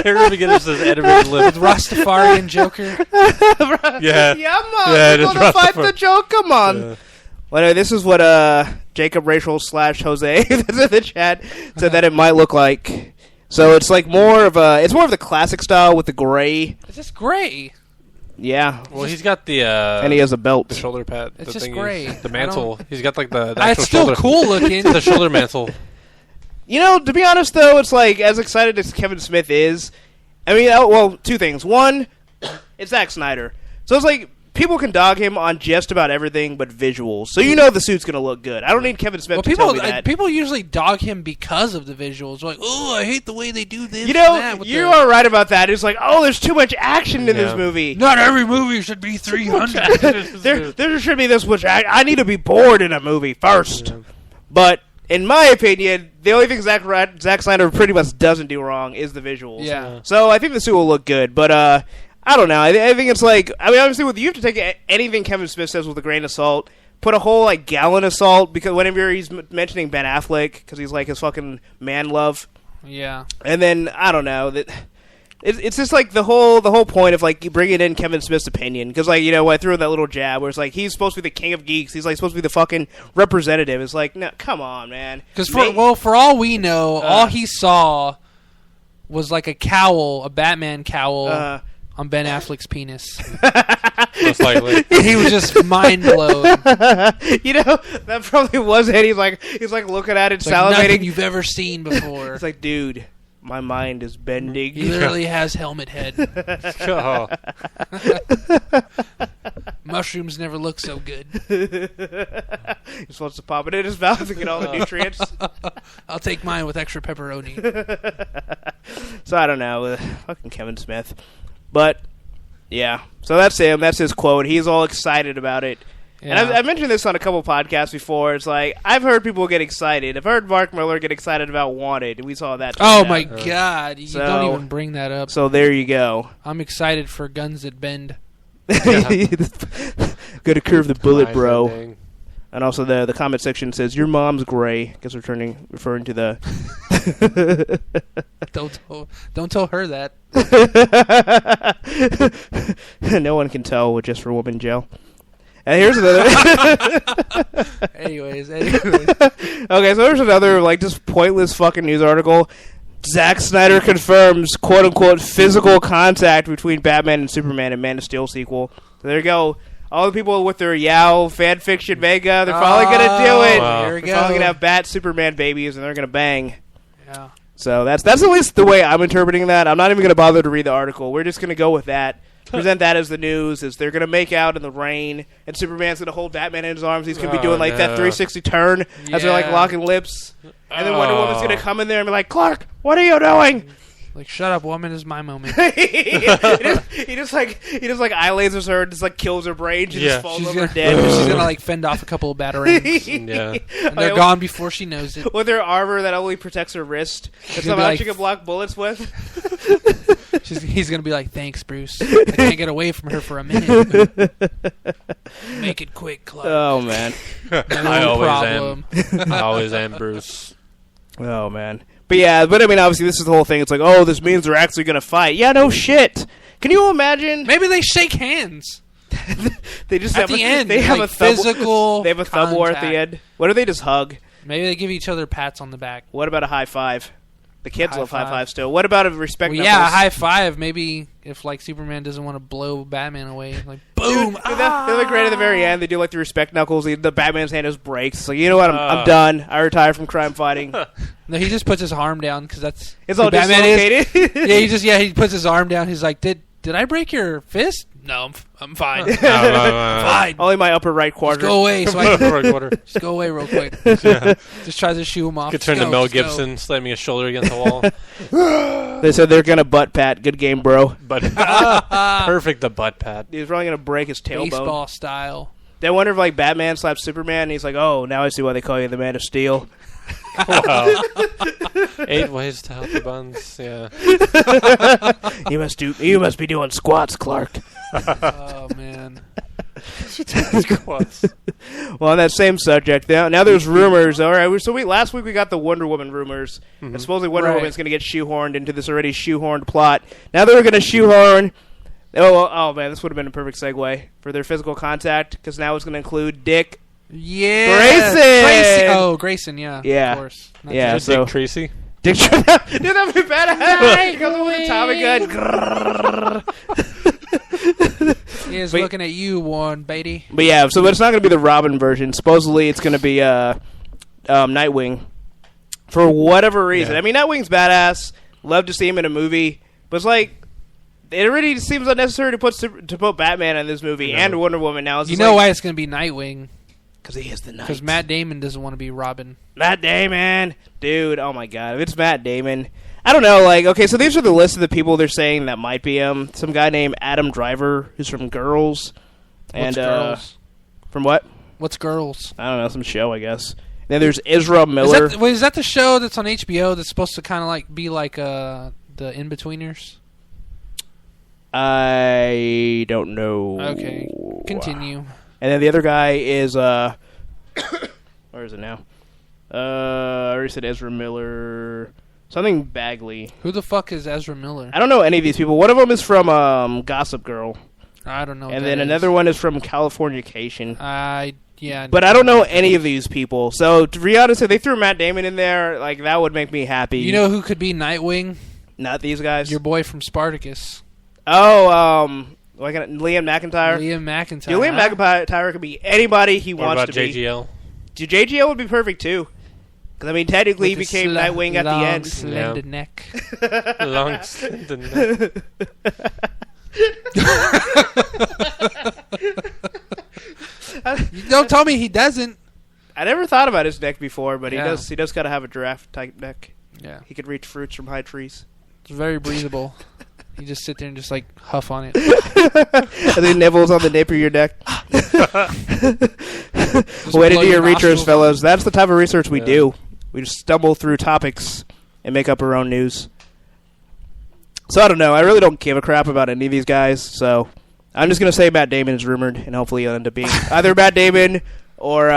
Terry McGinnis' edited lip. With Rastafarian Joker. Yeah, man. We're going to fight the Joker, come on. Yeah. Well, anyway, this is what Jacob Rachel / Jose that's in the chat said that it might look like. So it's more of the classic style with the gray. It's just gray. Yeah. Well, he's got the and he has a belt, the shoulder pad. It's just gray. The mantle. He's got the it's still cool looking. The shoulder mantle. To be honest though, it's as excited as Kevin Smith is, I mean, well, two things. One, it's Zack Snyder. So it's like, people can dog him on just about everything but visuals. So you know the suit's going to look good. I don't need Kevin Smith to tell me that. People usually dog him because of the visuals. Like, oh, I hate the way they do this. You know, you are right about that. It's like, oh, there's too much action in this movie. Not every movie should be 300. there should be this much action. I need to be bored in a movie first. Yeah. But in my opinion, the only thing Zack Snyder pretty much doesn't do wrong is the visuals. Yeah. So I think the suit will look good. But I don't know. I think it's like, I mean, obviously, you have to take anything Kevin Smith says with a grain of salt. Put a whole gallon of salt, because whenever he's mentioning Ben Affleck, because he's like his fucking man love. Yeah. And then I don't know that. It's just like the whole point of like bringing in Kevin Smith's opinion, because like, you know, I threw in that little jab where it's like he's supposed to be the king of geeks, he's like supposed to be the fucking representative. It's like, no, come on, man. Because for all we know, all he saw was like a cowl, a Batman cowl on Ben Affleck's penis. Most likely, he was just mind blown. You know, that probably was it. He's like looking at it, it's salivating. Like nothing you've ever seen before. It's like, dude, my mind is bending. He literally has helmet head. Oh. Mushrooms never look so good. He just wants to pop it in his mouth and get all the nutrients. I'll take mine with extra pepperoni. So I don't know, fucking Kevin Smith, but yeah. So that's him. That's his quote. He's all excited about it. Yeah. And I've mentioned this on a couple podcasts before. It's like, I've heard people get excited. I've heard Mark Miller get excited about Wanted. We saw that. Oh, my God. You don't even bring that up. So there you go. I'm excited for Guns That Bend. Gonna curve the bullet, bro. Bending. And also the comment section says, your mom's gray. I guess referring to the... Don't tell her that. No one can tell with Just for Women Jail. And here's another. Anyways. Okay, so there's another just pointless fucking news article. Zack Snyder confirms quote unquote physical contact between Batman and Superman in Man of Steel sequel. So there you go. All the people with their Yao fan fiction manga, they're finally gonna do it. Wow. They're finally gonna have Bat Superman babies, and they're gonna bang. Yeah. So that's at least the way I'm interpreting that. I'm not even gonna bother to read the article. We're just gonna go with that. Present that as the news, is they're going to make out in the rain, and Superman's going to hold Batman in his arms. He's going to be doing that 360 turn as they're locking lips. And then Wonder Woman's going to come in there and be like, Clark, what are you doing? Like, shut up, woman, is my moment. he just eye lasers her and just kills her brain. She just falls over dead. She's going to fend off a couple of batarangs. Yeah. And they're gone before she knows it. With her armor that only protects her wrist. That somehow she can block bullets with. He's going to be like, thanks, Bruce. I can't get away from her for a minute. Make it quick, Clark. Oh, man. I always am Bruce. Oh, man. But I mean, obviously, this is the whole thing. It's like, oh, this means they're actually going to fight. Yeah, no shit. Can you imagine? Maybe they shake hands. They just at the end. They have a physical. They have a thumb war at the end. What do they just hug? Maybe they give each other pats on the back. What about a high five? The kids love high five still. What about a respect? Well, yeah, a high five. Maybe if Superman doesn't want to blow Batman away, boom. Dude, they look great at the very end. They do the respect knuckles. The Batman's hand just breaks. So you know what? I'm done. I retire from crime fighting. No, he just puts his arm down because that's it's all Batman is. He puts his arm down. He's like, did I break your fist? No, I'm fine. I'm fine. Only my upper right quadrant. Just go away. Just go away real quick. Just tries to shoo him off. Could turn to Mel Gibson, slamming his shoulder against the wall. They said they're going to butt pat. Good game, bro. Perfect, the butt pat. He's probably going to break his tailbone. Baseball style. I wonder if Batman slaps Superman and he's like, oh, now I see why they call you the Man of Steel. Wow. 8 ways to help the buns. Yeah. You must be doing squats, Clark. Oh man. Squats. Well, on that same subject, now there's rumors. All right, so last week we got the Wonder Woman rumors, and supposedly Wonder Woman's going to get shoehorned into this already shoehorned plot. Now they're going to shoehorn. Oh man, this would have been a perfect segue for their physical contact, because now it's going to include Dick. Yeah, Grayson. Oh, Grayson. Yeah. Of course. So Dick Tracy. Dude, that'd be badass. He goes with a Tommy gun. He is looking at you, Warren Beatty. But it's not going to be the Robin version. Supposedly, it's going to be Nightwing. For whatever reason. Yeah. I mean, Nightwing's badass. Love to see him in a movie. But it's like, it already seems unnecessary to put Batman in this movie and Wonder Woman now. You know why it's going to be Nightwing? Because he is the Knight. Because Matt Damon doesn't want to be Robin. Matt Damon, dude. Oh my God, if it's Matt Damon, I don't know. Like, okay, so these are the list of the people they're saying that might be him. Some guy named Adam Driver, who's from Girls. What's Girls? From what? What's Girls? I don't know, some show, I guess. Then there's Ezra Miller. Is that the show that's on HBO that's supposed to kind of like be like the In-Betweeners? I don't know. Okay, continue. And then the other guy is where is it now? I already said Ezra Miller. Something Bagley. Who the fuck is Ezra Miller? I don't know any of these people. One of them is from Gossip Girl. I don't know. And then another one is from Californication. Yeah. But I don't know any of these people. So to be honest, if they threw Matt Damon in there, like that would make me happy. You know who could be Nightwing? Not these guys. Your boy from Spartacus. Oh, Liam McIntyre. Liam McIntyre. Yeah, Liam McIntyre could be anybody he wants to be. JGL? JGL would be perfect too. Because I mean, technically, he became Nightwing at the end. Slender neck. Long slender neck. Don't tell me he doesn't. I never thought about his neck before, but he does. He does kind of have a giraffe type neck. Yeah, he could reach fruits from high trees. It's very breathable. You just sit there and just like huff on it. And then nibbles on the nape of your neck. Way to do your research, fellas. That's the type of research we do. We just stumble through topics and make up our own news. So I don't know. I really don't give a crap about any of these guys. So I'm just going to say Matt Damon is rumored, and hopefully he'll end up being either Matt Damon or,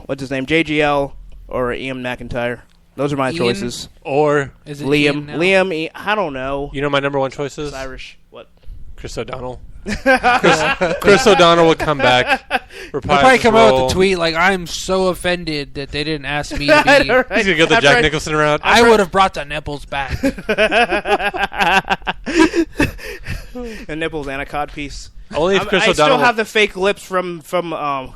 what's his name, JGL or Ian McIntyre. Those are my choices. Or is it Liam, I don't know. You know my number one choices? It's Irish. What? Chris O'Donnell. Chris O'Donnell would come back. He'll probably come out with a tweet like, I'm so offended that they didn't ask me to be. He's going to get the Jack Nicholson route. I would have brought the nipples back. A nipples and a cod piece. Only if Chris I O'Donnell still have the fake lips from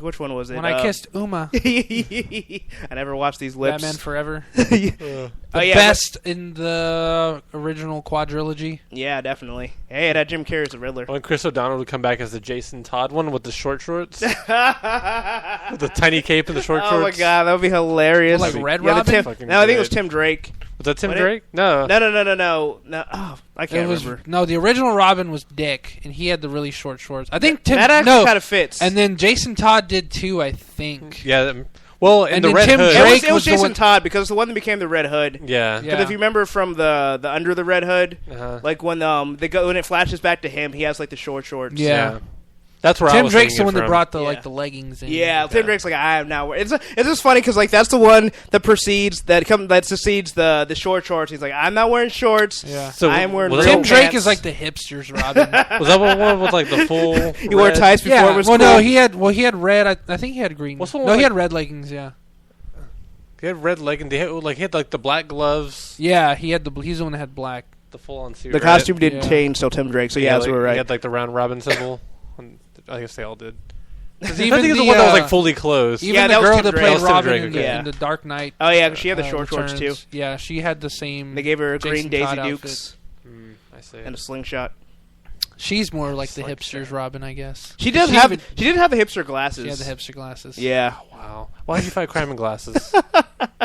which one was it? When I kissed Uma. I never watched these lips. Batman Forever. The best in the original quadrilogy. Yeah, definitely. Hey, it had Jim Carrey as the Riddler. When Chris O'Donnell would come back as the Jason Todd one with the short shorts. With the tiny cape and the short shorts. Oh my God, that would be hilarious. Like Red Robin? No, I think it was Tim Drake. Was that Tim Drake? No. No. Oh, I can't remember. No, the original Robin was Dick, and he had the really short shorts. I think Tim... That actually kind of fits. And then Jason Todd did too, I think. Yeah, well, and the Red Tim Hood. Drake it was Jason Todd, because the one that became the Red Hood. Yeah. Because if you remember from the Under the Red Hood, like when when it flashes back to him, he has like the short shorts. Yeah. That's where Tim Drake's the one that brought the the leggings in. Yeah, Tim Drake's like, I am now. It's just funny because like that's the one that succeeds the short shorts. He's like, I'm not wearing shorts. Yeah, so I am wearing. Tim Drake is like the hipsters, Robin. Was that one with like the full? He wore tights before it was cool. No, he had red. I think he had green. He had red leggings. Yeah. He had red leggings. He had like the black gloves. Yeah, he's the one that had black. The full on suit. The costume didn't change till Tim Drake. So yeah, that's right. He had like the round robin symbol. I guess they all did. Even I think it's the one that was like fully closed. Even the girl that played Robin in the Dark Knight. Oh yeah, she had the short shorts too. Yeah, she had the same. They gave her a green Daisy Dukes. I see. And a slingshot. She's more like the hipsters, Robin, I guess. She did have the hipster glasses. She had the hipster glasses. Yeah. Wow. Why did you fight crime in glasses?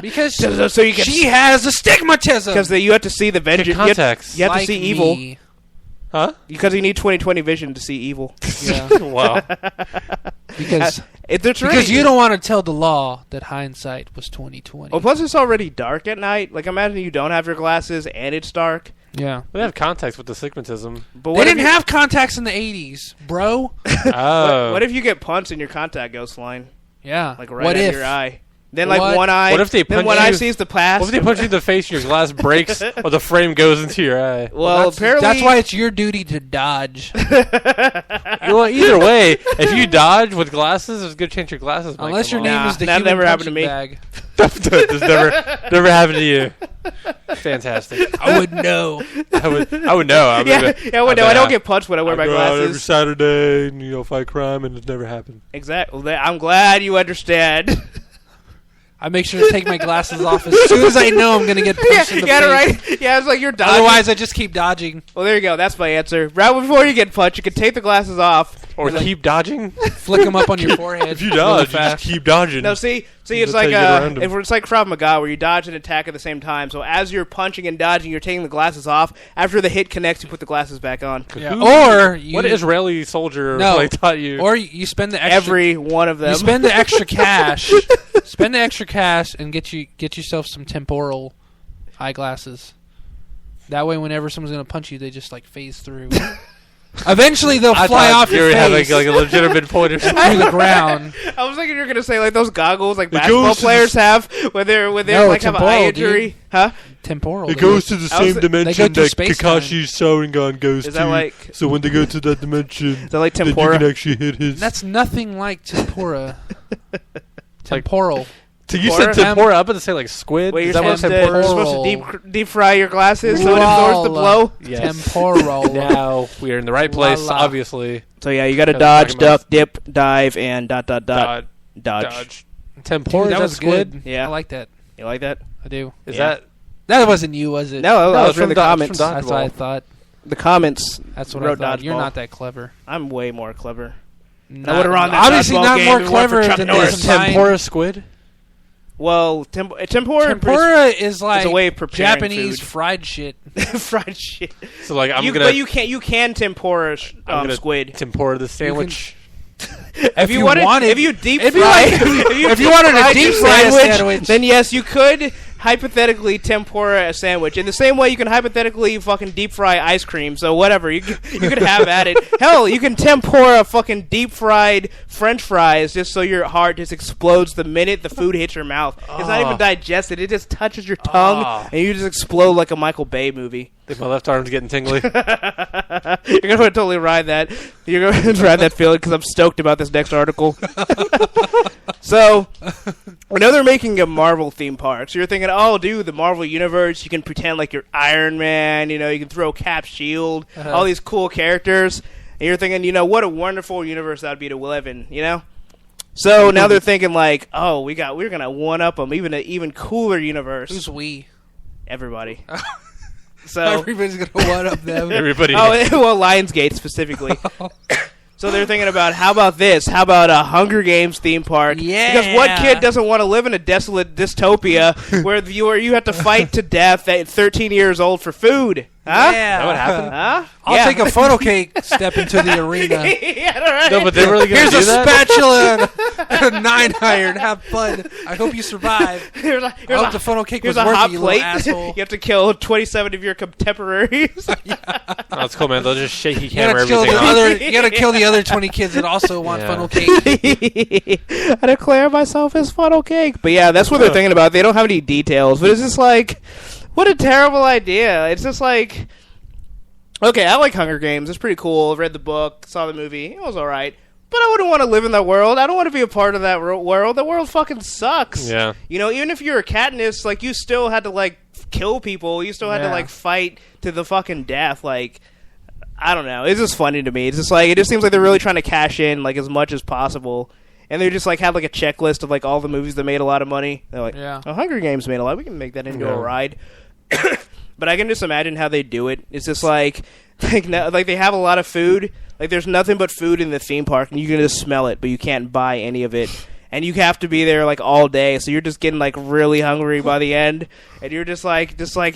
Because so you she has astigmatism. Because you have to see the vengeance. Context. You have to see evil. Huh? Because you need 20/20 vision to see evil. Yeah. Wow. Because you don't want to tell the law that hindsight was 20/20. Well, plus it's already dark at night. Like imagine you don't have your glasses and it's dark. Yeah. They have contacts with astigmatism. But they didn't have contacts in the 80s, bro. Oh. What if you get punched and your contact goes flying? Yeah. Like right out of your eye. Then like one eye. What if they punch eye sees the past? What if they punch you in the face and your glass breaks or the frame goes into your eye? Well, apparently that's why it's your duty to dodge. Well, either way, if you dodge with glasses, there's a good chance your glasses might Unless your name is the that human never happened to me. Bag. This never happened to you. Fantastic. I would know. I would know. I would know. I don't get punched when I wear my glasses. Every Saturday, fight crime, and it's never happened. Exactly. I'm glad you understand. I make sure to take my glasses off as soon as I know I'm going to get punched in the face. Right? Yeah, it's like you're dodging. Otherwise, I just keep dodging. Well, there you go. That's my answer. Right before you get punched, you can take the glasses off. Or keep dodging. Flick them up on your forehead. If you dodge, you just keep dodging. No, see, it's like it's like Krav Maga where you dodge and attack at the same time. So as you're punching and dodging, you're taking the glasses off. After the hit connects, you put the glasses back on. Yeah. Or what Israeli soldier taught you? Or you spend the extra, every one of them. You spend the extra cash. Spend the extra cash and get yourself some temporal eyeglasses. That way, whenever someone's gonna punch you, they just like phase through. Eventually, they'll fly off your face. Like a legitimate point of through the ground. I was thinking you were gonna say like those goggles like basketball players have when they like have an eye injury, huh? Temporal. It goes to the same dimension that Kakashi's Sharingan goes to. Like, so when they go to that dimension, is that like tempora? You can actually hit his. That's nothing like tempora. Temporal. So you said tempura. I'm about to say like squid. Wait, you're supposed to deep fry your glasses so it absorbs the blow? Yes. Temporal. Now we are in the right place, obviously. So yeah, you got to dodge, duck, dip, dive, and ... dodge. Tempura, that was good. Yeah. I like that. You like that? I do. That wasn't you, was it? No, that was from the comments. That's what I thought. The comments. That's what I thought. You're not that clever. I'm way more clever. I would have run that. Obviously, not more clever than tempura squid. Well, tempura is like a way of preparing Japanese food. Fried shit. Fried shit. So like but you can tempura squid. Tempura the sandwich. If you wanted to deep fry a sandwich, then yes, you could hypothetically tempura a sandwich. In the same way you can hypothetically fucking deep fry ice cream. So whatever, you could have at it. Hell, you can tempura fucking deep fried French fries just so your heart just explodes the minute the food hits your mouth. It's not even digested; it just touches your tongue and you just explode like a Michael Bay movie. I think my left arm's getting tingly. You're gonna totally ride that. You're gonna ride that feeling because I'm stoked about this next article. So, I know they're making a Marvel theme park. So you're thinking, oh, dude, the Marvel universe. You can pretend like you're Iron Man. You know, you can throw Cap, Shield, all these cool characters. And you're thinking, what a wonderful universe that would be to live in. So now they're thinking like, oh, we're gonna one up them, even an even cooler universe. Who's we? Everybody. So everybody's gonna one up them. Everybody. Oh, well, Lionsgate specifically. So they're thinking about, how about this? How about a Hunger Games theme park? Yeah. Because what kid doesn't want to live in a desolate dystopia where you have to fight to death at 13 years old for food? Huh? Yeah. That would happen. Huh? I'll take a photo cake step into the arena. Yeah, right. No, but they're really going to do that? Here's a spatula and a 9-iron. Have fun. I hope you survive. Here's I hope the photo cake was a worth hot it, you plate. little asshole. You have to kill 27 of your contemporaries. Oh, that's cool, man. They'll just shaky camera everything You gotta kill the other 20 kids that also want funnel cake. I declare myself as funnel cake. But yeah, that's what they're thinking about. They don't have any details, but it's just like, what a terrible idea. It's just like, okay, I like Hunger Games. It's pretty cool. Read the book, saw the movie. It was all right. But I wouldn't want to live in that world. I don't want to be a part of that world. That world fucking sucks. Yeah. Even if you're a Katniss, like, you still had to, like, kill people. You still had to, like, fight to the fucking death. Like, I don't know. It's just funny to me. It's just like, it just seems like they're really trying to cash in, like, as much as possible. And they just, like, have, like, a checklist of, like, all the movies that made a lot of money. They're like, oh, Hunger Games made a lot. We can make that into a ride. But I can just imagine how they do it. It's just like they have a lot of food. Like, there's nothing but food in the theme park, and you can just smell it, but you can't buy any of it. And you have to be there, like, all day, so you're just getting, like, really hungry by the end. And you're just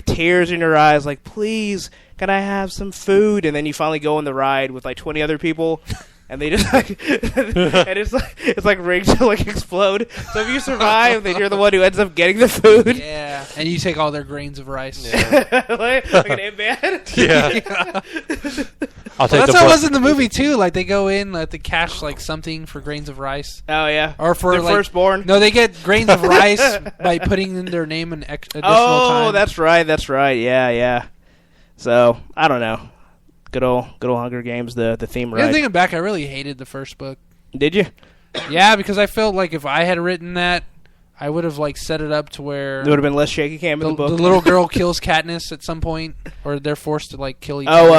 tears in your eyes, like, please, can I have some food? And then you finally go on the ride with, like, 20 other people. And they just and it's like rigged to like explode. So if you survive, then you're the one who ends up getting the food. Yeah, and you take all their grains of rice. Yeah. like an Ant-Man. Yeah. That's how it was in the movie too. Like they go in, they cash like something for grains of rice. Oh yeah. Or for their firstborn. No, they get grains of rice by putting in their name an additional time. Oh, that's right. Yeah. So I don't know. Good old Hunger Games, the theme ride. Thinking back, I really hated the first book. Did you? Yeah, because I felt like if I had written that, I would have like set it up to where there would have been less shaky cam in the book. The little girl kills Katniss at some point, or they're forced to like kill each other.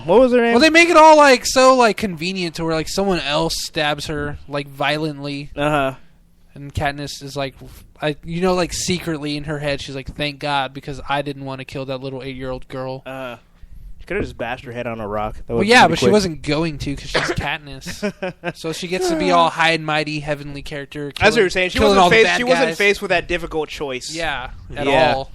What was her name? Well, they make it all like so like convenient to where like someone else stabs her like violently. And Katniss is like, like secretly in her head, she's like, thank God, because I didn't want to kill that little 8-year-old girl. She could have just bashed her head on a rock. Well, yeah, but she wasn't going to because she's Katniss. So she gets to be all high and mighty, heavenly character. As you were saying, she wasn't faced with that difficult choice. Yeah, at all.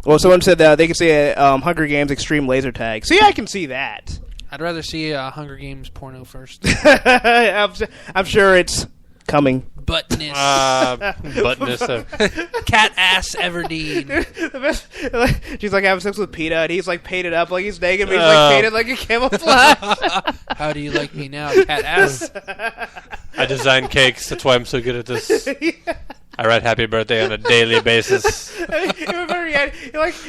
Well, someone said that they could see a Hunger Games Extreme Laser Tag. See, I can see that. I'd rather see a Hunger Games porno first. I'm sure it's coming. Buttness. Cat ass Everdeen. The best, she's like having sex with PETA, and he's like painted up like he's naked, but he's like painted like a camouflage. How do you like me now, cat ass? I design cakes. That's why I'm so good at this. Yeah. I write happy birthday on a daily basis.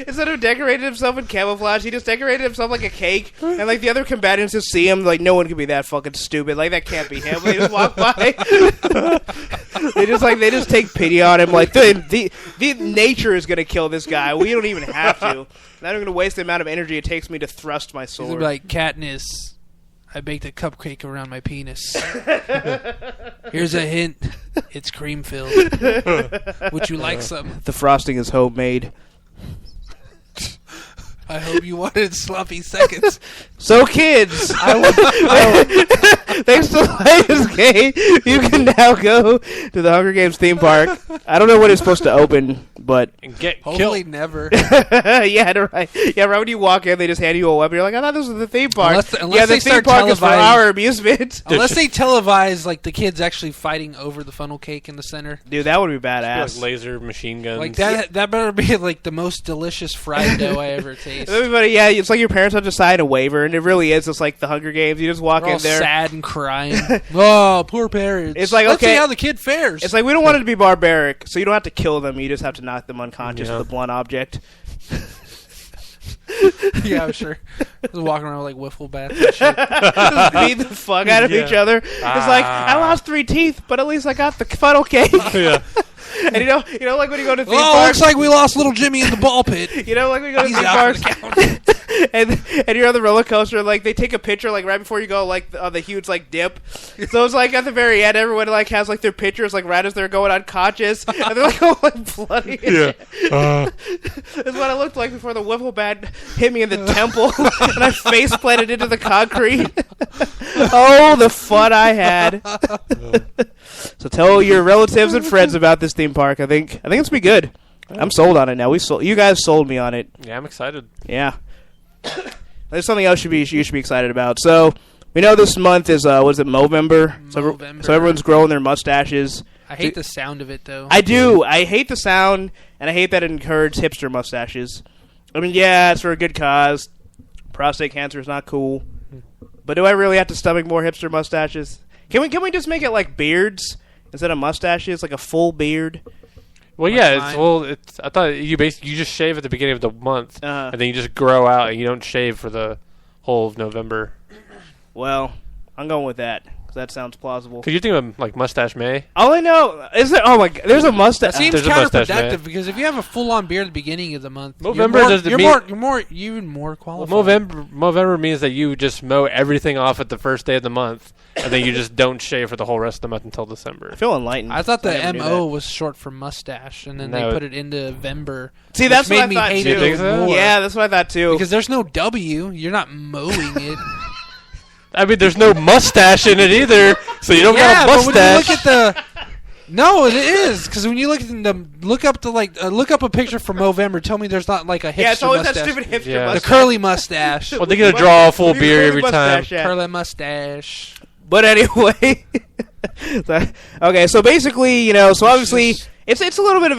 Instead of decorating himself in camouflage, he just decorated himself like a cake. And like the other combatants just see him, like no one can be that fucking stupid. Like that can't be him. They just walk by. they just take pity on him. Like the nature is gonna kill this guy. We don't even have to. Not even gonna waste the amount of energy it takes me to thrust my sword. He's like Katniss. I baked a cupcake around my penis. Here's a hint. It's cream filled. Would you like some? The frosting is homemade. I hope you wanted sloppy seconds. So, kids, thanks to Lionsgate, you can now go to the Hunger Games theme park. I don't know when it's supposed to open, but hopefully never. Yeah, right. Yeah, right when you walk in, they just hand you a weapon. You're like, I thought this was the theme park. Unless the theme park is for our amusement. Unless they televise like the kids actually fighting over the funnel cake in the center. Dude, that would be badass. Like laser machine guns. Like that better be like the most delicious fried dough I ever tasted. Everybody, yeah, it's like your parents have to sign a waiver, and it really is just like the Hunger Games. You just walk in there, sad and crying. Oh, poor parents. It's like, let's see how the kid fares. It's like we don't want it to be barbaric, so you don't have to kill them. You just have to knock them unconscious with a blunt object. Yeah, I'm sure. Just walking around with like wiffle bats and shit. Just beat the fuck out of each other. It's like, I lost 3 teeth, but at least I got the funnel cake. Yeah. And you know, like when you go to theme parks, looks like we lost little Jimmy in the ball pit. You know, like when you go to theme parks, and you're on the roller coaster, like they take a picture like right before you go, like on the huge like dip. So it's like at the very end, everyone like has like their pictures like right as they're going unconscious, and they're like all like bloody. Yeah, that's what it looked like before the wiffle bat hit me in the temple, and I face planted into the concrete. Oh, the fun I had! So tell your relatives and friends about this theme park. I think it's gonna be good. I'm sold on it now. You guys sold me on it. Yeah, I'm excited. Yeah. There's something else you should be excited about. So we know this month is what is it, Movember? So everyone's growing their mustaches. I hate the sound of it though. I do. I hate the sound, and I hate that it encourages hipster mustaches. I mean, yeah, it's for a good cause. Prostate cancer is not cool. But do I really have to stomach more hipster mustaches? Can we just make it like beards instead of mustaches, like a full beard? Well, yeah. I thought you just shave at the beginning of the month, and then you just grow out, and you don't shave for the whole of November. Well, I'm going with that. That sounds plausible. Because you think of like Mustache May. All I know is that there's a mustache. That seems counterproductive because if you have a full-on beard at the beginning of the month, you're even more qualified. Well, Movember means that you just mow everything off at the first day of the month, and then you just don't shave for the whole rest of the month until December. I feel enlightened. I thought the MO was short for mustache, and then they put it into November. See, that's what I thought too. Yeah, that's what I thought too. Because there's no W, you're not mowing it. I mean, there's no mustache in it either, so you don't got a mustache. But when you look at the, no, it is because when you look at look up a picture from Movember. Tell me there's not like a hipster mustache. Yeah, it's always that stupid hipster mustache. The curly mustache. Well, they're gonna draw a full beard every time. Yeah. Curly mustache. But anyway, okay. So basically, so obviously. It's a little bit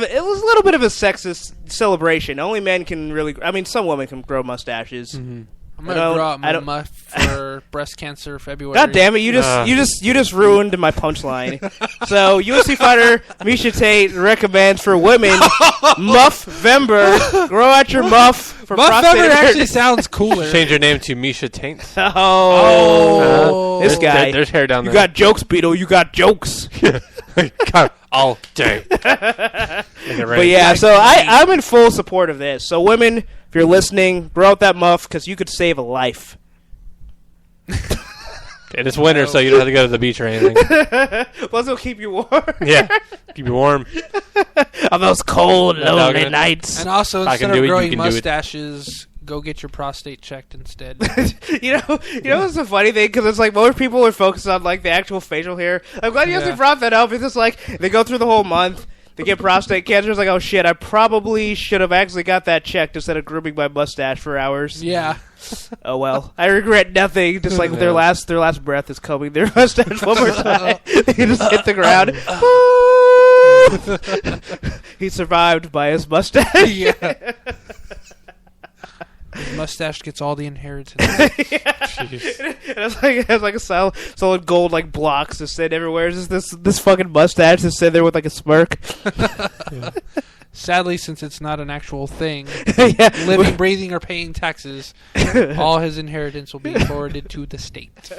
of a sexist celebration. Only men can really. I mean, some women can grow mustaches. Mm-hmm. I'm gonna grow out my muff for breast cancer February. God damn it! You just ruined my punchline. So UFC fighter Misha Tate recommends for women Muffember. Grow out your muff for Muffember actually sounds cooler. Change your name to Misha Tate. This guy. There's hair down there. You got jokes, Beetle. You got jokes. All day. But yeah, so I'm in full support of this. So women, if you're listening, grow out that muff because you could save a life. And it's winter, so you don't have to go to the beach or anything. Plus, it'll keep you warm. Yeah, keep you warm on those cold, lonely nights. And also, instead of growing mustaches, go get your prostate checked instead. you know what's the funny thing? Because it's like most people are focused on like the actual facial hair. I'm glad you actually brought that up. It's just like they go through the whole month. They get prostate cancer. It's like, oh shit, I probably should have actually got that checked instead of grooming my mustache for hours. Yeah. Oh well. I regret nothing. Just like their last breath is combing their mustache one more time. They just hit the ground. He survived by his mustache. Yeah. His mustache gets all the inheritance. It has like a solid gold like blocks just sitting everywhere. It's just this fucking mustache just sitting there with like a smirk. Yeah. Sadly, since it's not an actual thing, living, breathing, or paying taxes, all his inheritance will be forwarded to the state.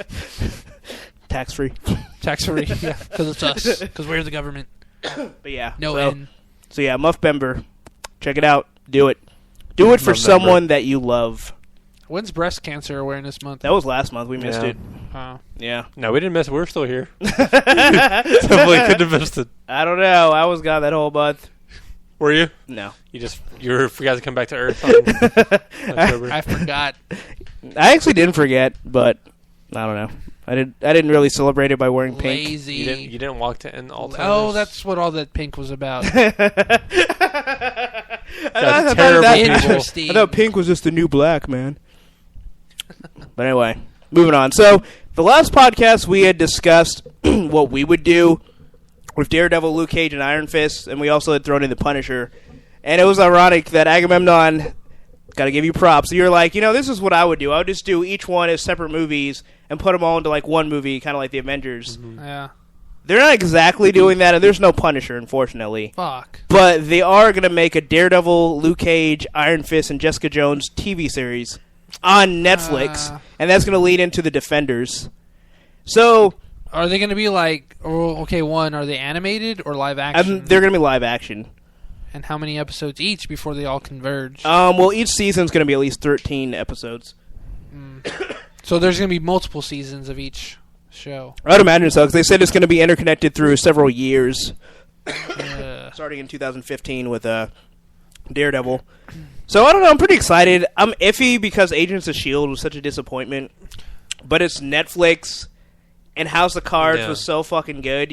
Tax free. Tax free, yeah, because it's us, because we're the government. But yeah, So yeah, Muff Bember, check it out. Do it. Do it for someone that you love. When's Breast Cancer Awareness Month? That was last month. We missed it. Yeah. No, we didn't miss it. We're still here. Definitely couldn't have missed it. I don't know. I was gone that whole month. Were you? No. You forgot to come back to Earth on October. I forgot. I actually didn't forget, but I don't know. I didn't really celebrate it by wearing pink. Lazy. You didn't walk to end all time. Oh, that's what all that pink was about. That's terrible. Interesting. I thought pink was just the new black, man. But anyway, moving on. So the last podcast we had discussed what we would do with Daredevil, Luke Cage, and Iron Fist, and we also had thrown in the Punisher. And it was ironic that Agamemnon, got to give you props. So you're like, this is what I would do. I would just do each one as separate movies and put them all into like one movie, kind of like the Avengers. Mm-hmm. Yeah. They're not exactly doing that, and there's no Punisher, unfortunately. Fuck. But they are going to make a Daredevil, Luke Cage, Iron Fist, and Jessica Jones TV series on Netflix, and that's going to lead into the Defenders. So, are they going to be like? One, are they animated or live action? They're going to be live action. And how many episodes each before they all converge? Well, each season's going to be at least 13 episodes. So there's going to be multiple seasons of each show. I'd imagine so, because they said it's going to be interconnected through several years. Starting in 2015 with Daredevil. So, I don't know, I'm pretty excited. I'm iffy because Agents of S.H.I.E.L.D. was such a disappointment. But it's Netflix, and House of Cards was so fucking good,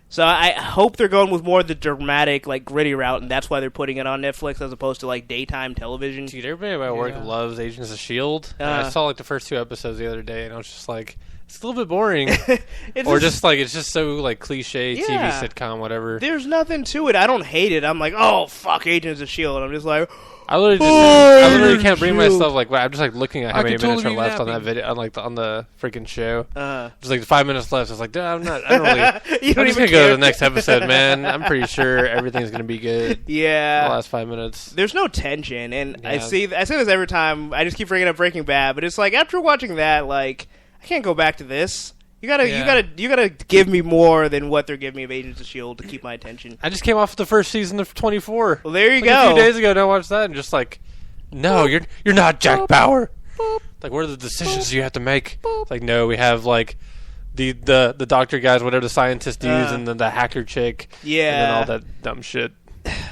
So I hope they're going with more of the dramatic, like, gritty route, and that's why they're putting it on Netflix as opposed to, like, daytime television. Dude, everybody at my work loves Agents of S.H.I.E.L.D. I saw, like, the first 2 episodes the other day, and I was just like, it's a little bit boring. Or just, like, it's just so, like, cliche TV sitcom, whatever. There's nothing to it. I don't hate it. I'm like, oh, fuck Agents of S.H.I.E.L.D. I'm just like... I literally can't bring myself, like, I'm just, like, looking at how many minutes are left on that video, on the freaking show. Just, like, 5 minutes left. I was like, I don't really... I'm just going to go to the next episode, man. I'm pretty sure everything's going to be good. Yeah. The last 5 minutes. There's no tension, and I say this every time. I just keep bringing up Breaking Bad, but it's like, after watching that, like, I can't go back to this. You gotta give me more than what they're giving me of Agents of S.H.I.E.L.D. to keep my attention. I just came off the first season of 24. Well, there you go. A few days ago, I watched that and just like, no, you're not Jack Bauer. Like, what are the decisions you have to make? It's like, no, we have like the doctor guys, whatever the scientist dudes, and then the hacker chick, and then all that dumb shit.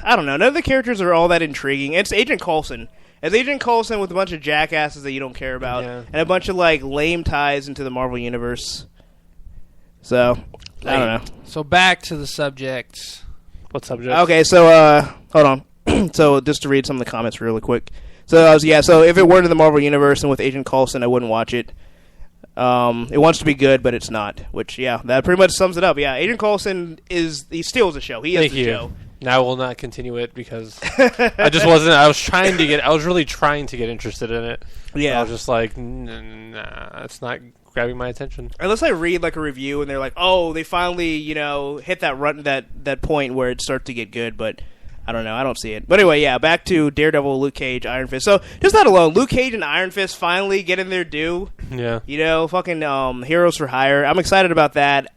I don't know. None of the characters are all that intriguing. It's Agent Coulson. It's Agent Coulson with a bunch of jackasses that you don't care about, and a bunch of like lame ties into the Marvel universe. So, I don't know. So back to the subject. What subject? Okay, so, hold on. So, just to read some of the comments really quick. So, so if it were to the Marvel Universe and with Agent Coulson, I wouldn't watch it. It wants to be good, but it's not. Which, that pretty much sums it up. Yeah, Agent Coulson he steals the show. He is the show. Now I will not continue it because I just wasn't. I was really trying to get interested in it. Yeah. I was just like, nah, it's not grabbing my attention. Unless I read like a review and they're like, oh, they finally, hit that point where it starts to get good, but I don't know. I don't see it. But anyway, back to Daredevil, Luke Cage, Iron Fist. So, just that alone, Luke Cage and Iron Fist finally getting their due. Yeah. Fucking Heroes for Hire. I'm excited about that.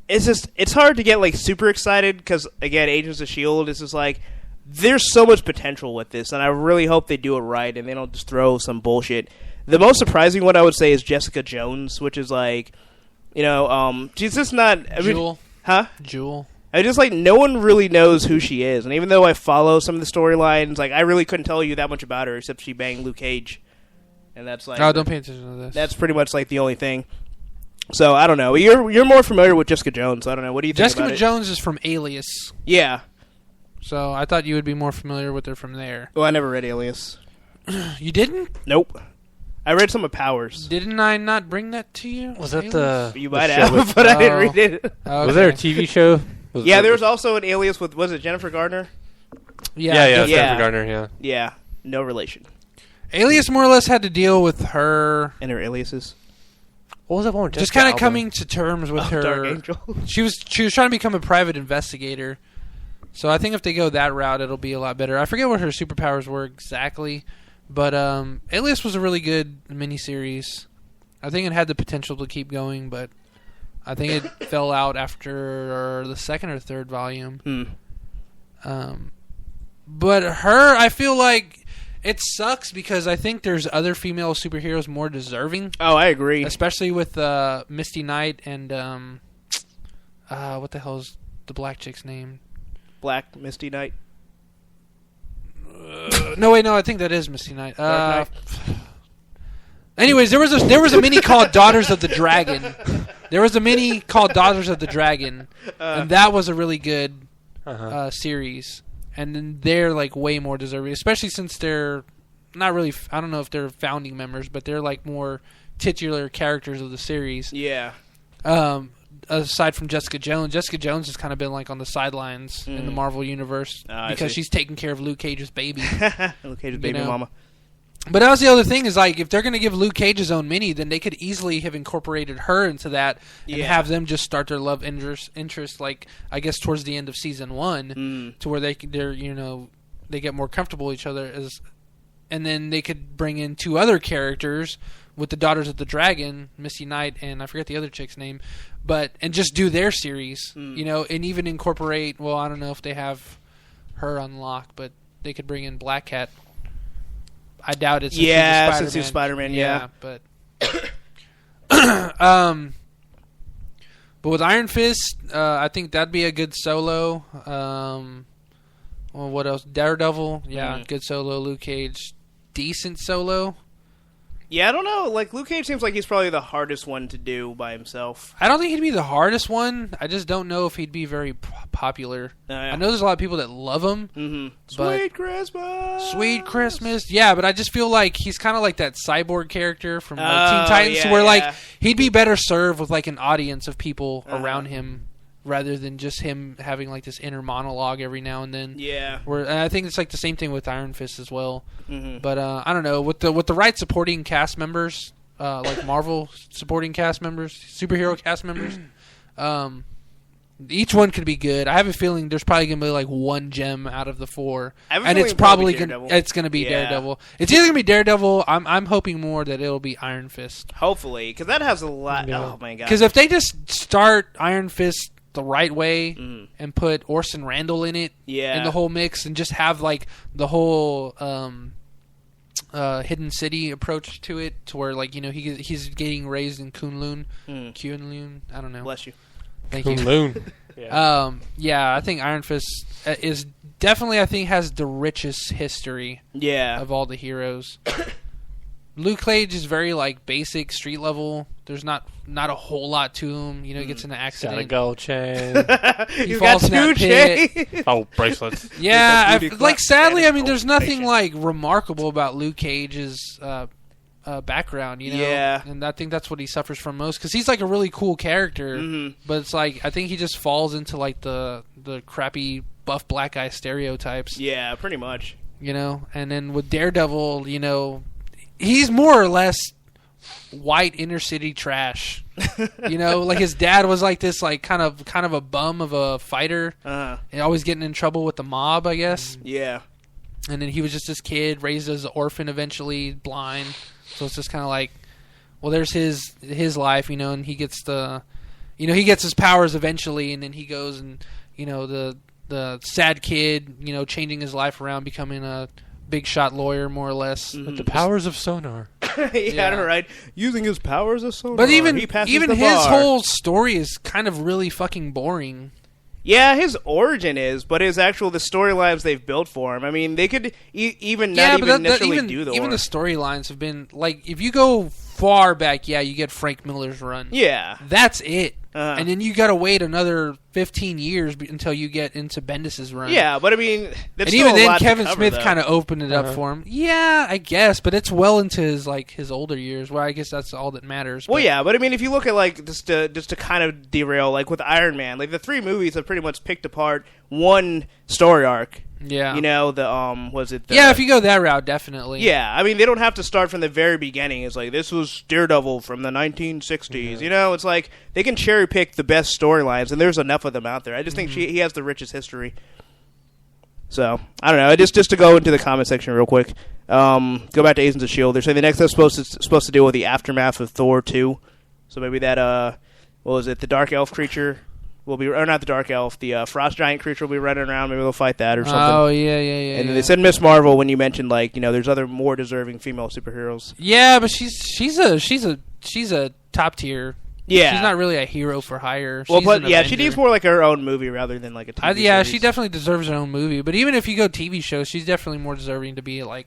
It's hard to get like super excited because, again, Agents of S.H.I.E.L.D. is just like, there's so much potential with this, and I really hope they do it right and they don't just throw some bullshit. The most surprising one I would say is Jessica Jones, which is like, she's just not... Jewel. Huh? Jewel. Just like no one really knows who she is, and even though I follow some of the storylines, like I really couldn't tell you that much about her except she banged Luke Cage, and that's like don't pay attention to this. That's pretty much like the only thing. So I don't know. You're more familiar with Jessica Jones. I don't know. What do you think about it? Jessica Jones is from Alias. Yeah. So I thought you would be more familiar with her from there. Well, I never read Alias. You didn't? Nope. I read some of Powers. Didn't I not bring that to you? Was that the... You might have, but I didn't read it. Okay. Was there a TV show? There was also an Alias with, was it Jennifer Garner? Yeah, Jennifer Garner, yeah. Yeah, no relation. Alias more or less had to deal with her... And her aliases. What was that one? Just kind of coming to terms with her... Dark Angel. She was trying to become a private investigator. So I think if they go that route, it'll be a lot better. I forget what her superpowers were exactly, but Alias was a really good miniseries. I think it had the potential to keep going, but I think it fell out after the second or third volume. But her, I feel like it sucks because I think there's other female superheroes more deserving. Oh, I agree. Especially with Misty Knight and what the hell is the black chick's name? Black Misty Knight. No, I think that is Misty Knight. Anyways, there was a mini called Daughters of the Dragon. There was a mini called Daughters of the Dragon, and that was a really good series. And then they're like way more deserving, especially since they're not really. I don't know if they're founding members, but they're like more titular characters of the series. Yeah. Aside from Jessica Jones has kind of been like on the sidelines in the Marvel universe because she's taking care of Luke Cage's baby. Luke Cage's baby mama. But that was the other thing is like if they're going to give Luke Cage his own mini, then they could easily have incorporated her into that and have them just start their love interest like I guess towards the end of season 1 to where they get more comfortable with each other and then they could bring in 2 other characters with the Daughters of the Dragon, Misty Knight, and I forget the other chick's name, and just do their series, and even incorporate. Well, I don't know if they have her on lock, but they could bring in Black Cat. I doubt it. Since he's Spider-Man. Yeah, but but with Iron Fist, I think that'd be a good solo. Well, what else? Daredevil, good solo. Luke Cage, decent solo. Yeah, I don't know. Like, Luke Cage seems like he's probably the hardest one to do by himself. I don't think he'd be the hardest one. I just don't know if he'd be very popular. I know there's a lot of people that love him. Mm-hmm. Sweet Christmas! Sweet Christmas. Yeah, but I just feel like he's kind of like that cyborg character from Teen Titans where, like, he'd be better served with, like, an audience of people around him rather than just him having like this inner monologue every now and then. Yeah. And I think it's like the same thing with Iron Fist as well. Mm-hmm. But I don't know, with the right supporting cast members, like Marvel supporting cast members, superhero cast members, each one could be good. I have a feeling there's probably gonna be like one gem out of the 4, and it's probably gonna be Daredevil. It's either gonna be Daredevil. I'm hoping more that it'll be Iron Fist. Hopefully, because that has a lot. Yeah. Oh my god! Because if they just start Iron Fist the right way and put Orson Randall in it, in the whole mix, and just have like the whole Hidden City approach to it, to where like he's getting raised in Kunlun, Kunlun. I don't know. Bless you. Thank you. Kunlun. I think Iron Fist is definitely has the richest history. Of all the heroes. Luke Cage is very like basic street level. There's not a whole lot to him. He gets in an accident. Got a gold chain. He falls in that pit. Oh, bracelets. Yeah, sadly, I mean, there's nothing like remarkable about Luke Cage's background. Yeah. And I think that's what he suffers from most because he's like a really cool character, but it's like I think he just falls into like the crappy buff black guy stereotypes. Yeah, pretty much. And then with Daredevil, he's more or less white inner city trash. Like his dad was like this like kind of a bum of a fighter and always getting in trouble with the mob, I guess. Yeah. And then he was just this kid raised as an orphan, eventually blind. So it's just kind of like, well, there's his life, and he gets he gets his powers eventually, and then he goes and the sad kid, changing his life around, becoming a big shot lawyer, more or less. With the powers of sonar. Right. Using his powers as sonar. But even he his whole story is kind of really fucking boring. Yeah, his origin is, but the storylines they've built for him. I mean, they could even necessarily do the even the storylines have been like, if you go far back, you get Frank Miller's run. Yeah, that's it. And then you got to wait another 15 years until you get into Bendis's run. Yeah, but I mean, and even then, Kevin Smith kind of opened it up for him. Yeah, I guess, but it's well into his older years. Well, I guess that's all that matters. Well, yeah, but I mean, if you look at just to kind of derail, like with Iron Man, like the 3 movies have pretty much picked apart one story arc. Yeah. If you go that route, definitely. Yeah, I mean, they don't have to start from the very beginning. It's like, this was Daredevil from the 1960s. Mm-hmm. It's like, they can cherry pick the best storylines, and there's enough of them out there. I just think he has the richest history. So, I don't know. Just to go into the comment section real quick. Go back to Agents of S.H.I.E.L.D. They're saying the next episode's supposed to deal with the aftermath of Thor 2. So maybe that, the Dark Elf creature... or not the Dark Elf, the Frost Giant creature will be running around. Maybe we'll fight that or something. Oh, yeah. And then they said Miss Marvel when you mentioned, there's other more deserving female superheroes. Yeah, but she's a top tier. Yeah. She's not really a hero for hire. She needs more like her own movie rather than like a TV series. She definitely deserves her own movie. But even if you go TV shows, she's definitely more deserving to be on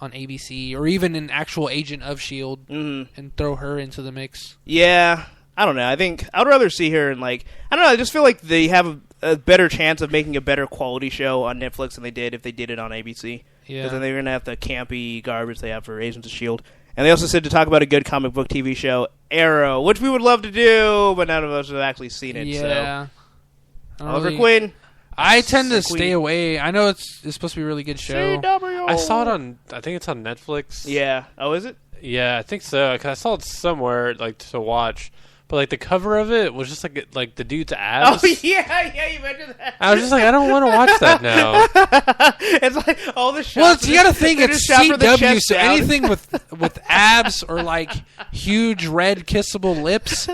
ABC or even an actual agent of S.H.I.E.L.D. and throw her into the mix. Yeah. I don't know. I think I'd rather see her in I don't know. I just feel like they have a better chance of making a better quality show on Netflix than they did if they did it on ABC. Yeah. Because then they're going to have the campy garbage they have for Agents of S.H.I.E.L.D. And they also said to talk about a good comic book TV show, Arrow, which we would love to do, but none of us have actually seen it. Yeah. So. Oliver Queen. I tend to stay away. I know it's supposed to be a really good show. CW. I saw it I think it's on Netflix. Yeah. Oh, is it? Yeah, I think so. Because I saw it somewhere to watch. But the cover of it was just like the dude's abs. Oh yeah, you mentioned that. I was just like, I don't want to watch that now. It's like all the shots. Well, you got to think it's CW, so anything with abs or huge red kissable lips,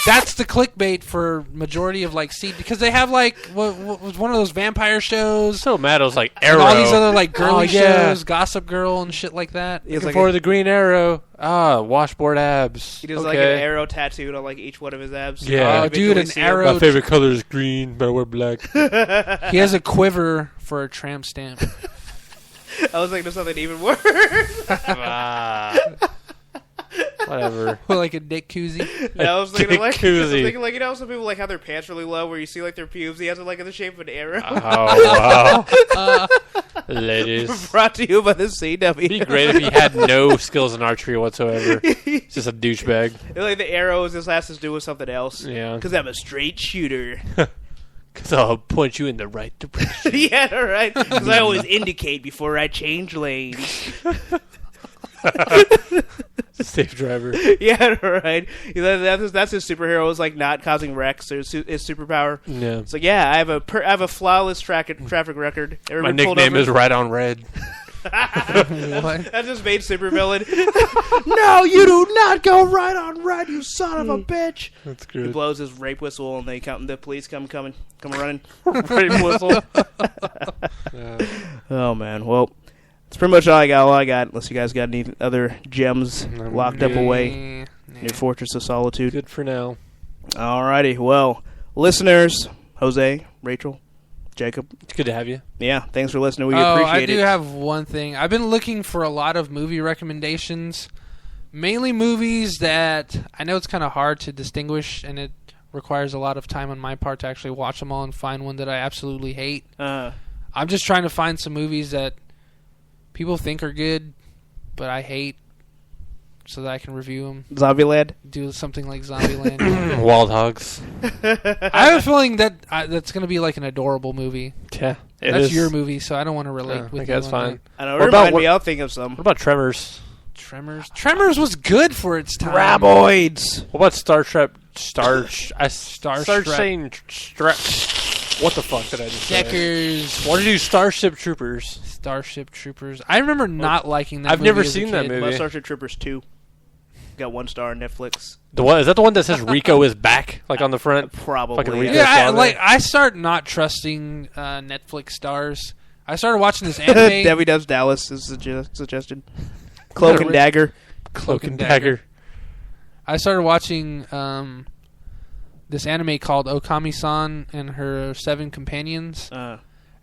that's the clickbait for majority of because they have what was one of those vampire shows. So mad, it was Arrow, all these other girly shows, Gossip Girl and shit like that. Looking for the Green Arrow. Washboard abs. He does an arrow tattooed on each one of his abs. Yeah, dude, an arrow. My favorite color is green, but I wear black. He has a quiver for a tramp stamp. I was thinking of something even worse. Whatever. Or a dick koozie. Yeah, I was thinking koozie. Some people have their pants really low where you see their pubes. He has it in the shape of an arrow. Oh wow. Ladies. Brought to you by the CW. It'd be great if he had no skills in archery whatsoever. He's just a douchebag. The arrows just has to do with something else. Yeah. Because I'm a straight shooter. Because I'll point you in the right direction. Yeah, right. Because I always indicate before I change lanes. Safe driver. Yeah, right. That's his superhero. Is not causing wrecks. His superpower. Yeah. It's I have a flawless traffic record. My nickname is Right on Red. What? That just made supervillain. No, you do not go right on red, you son of a bitch. That's good. He blows his rape whistle, and the police come running. Rape whistle. Oh man. Well. That's pretty much all I got. Unless you guys got any other gems locked up away in your fortress of solitude. Good for now. Alrighty. Well, listeners, Jose, Rachel, Jacob. It's good to have you. Yeah, thanks for listening. We appreciate it. I do have one thing. I've been looking for a lot of movie recommendations. Mainly movies that I know it's kind of hard to distinguish, and it requires a lot of time on my part to actually watch them all and find one that I absolutely hate. I'm just trying to find some movies that people think are good, but I hate, so that I can review them. Zombieland? Do something like Zombieland. Wild Hogs. I have a feeling that that's going to be an adorable movie. Yeah, that's your movie, so I don't want to relate with you. That's fine. I know. Remind me. I'll think of some. What about Tremors? Tremors was good for its time. Graboids. What about Star Trek? What the fuck did I just say? Deckers. Why did you do Starship Troopers? I remember not liking that I've movie. never seen that movie. Starship Troopers 2. Got 1 star on Netflix. Is that the one that says Rico is back, on the front? Probably. Yeah, I start not trusting Netflix stars. I started watching this anime. Debbie Does Dallas is a suggestion. Cloak and Dagger. Cloak and Dagger. I started watching this anime called Okami-san and Her 7 Companions.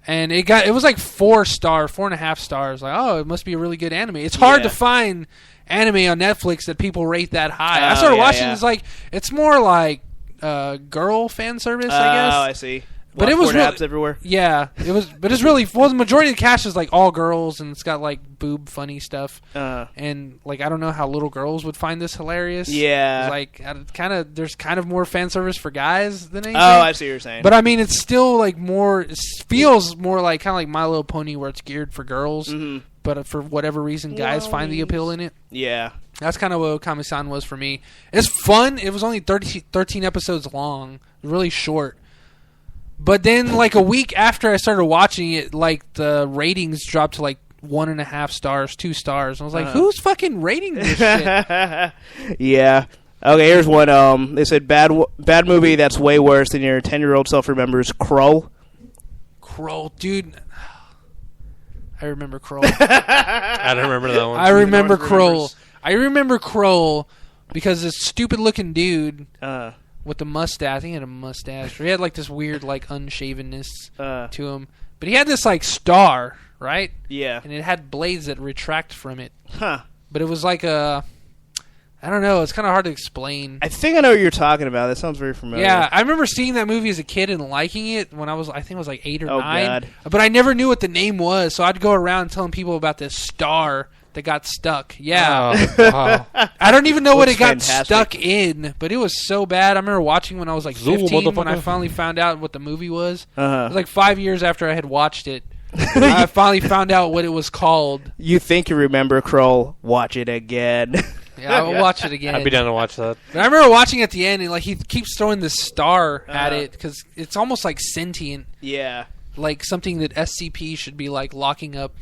And it was like 4.5 stars. Like, oh, it must be a really good anime. It's hard to find anime on Netflix that people rate that high. I started watching. It's more like girl fan service, I guess. Oh, I see. But it was really, everywhere. Yeah, it was. But it's really the majority of the cast is like all girls, and it's got like boob funny stuff. And like I don't know how little girls would find this hilarious. Yeah, like there's kind of more fan service for guys than anything. Oh, I see what you're saying. But I mean, it's still like more. It feels more like kind of like My Little Pony, where it's geared for girls. Mm-hmm. But for whatever reason, guys find the appeal in it. Yeah, that's kind of what Okami-san was for me. It's fun. It was only 13 episodes long, really short. But then, like, a week after I started watching it, like, the ratings dropped to, like, 1.5 stars, 2 stars. I was like, who's fucking rating this shit? Yeah. Okay, here's one. They said, bad movie that's way worse than your 10-year-old self remembers. Krull. Krull, dude. I remember Krull. I don't remember that one. I remember Krull. I remember Krull because this stupid-looking dude... with the mustache. I think he had a mustache. Or he had like this weird like unshavenness to him. But he had this like star, right? Yeah. And it had blades that retract from it. Huh. But it was like I don't know. It's kind of hard to explain. I think I know what you're talking about. That sounds very familiar. Yeah, I remember seeing that movie as a kid and liking it when I think I was like 8 or 9. God. But I never knew what the name was, so I'd go around telling people about this star that got stuck. Yeah. Oh, wow. I don't even know what it got stuck in, but it was so bad. I remember watching when I was like 15 when I finally found out what the movie was. It was like 5 years after I had watched it. I finally found out what it was called. You think you remember Krull? Watch it again. Yeah, I will watch it again. I'd be down to watch that. But I remember watching at the end, and like he keeps throwing this star at it because it's almost like sentient. Yeah. Like something that SCP should be like locking up,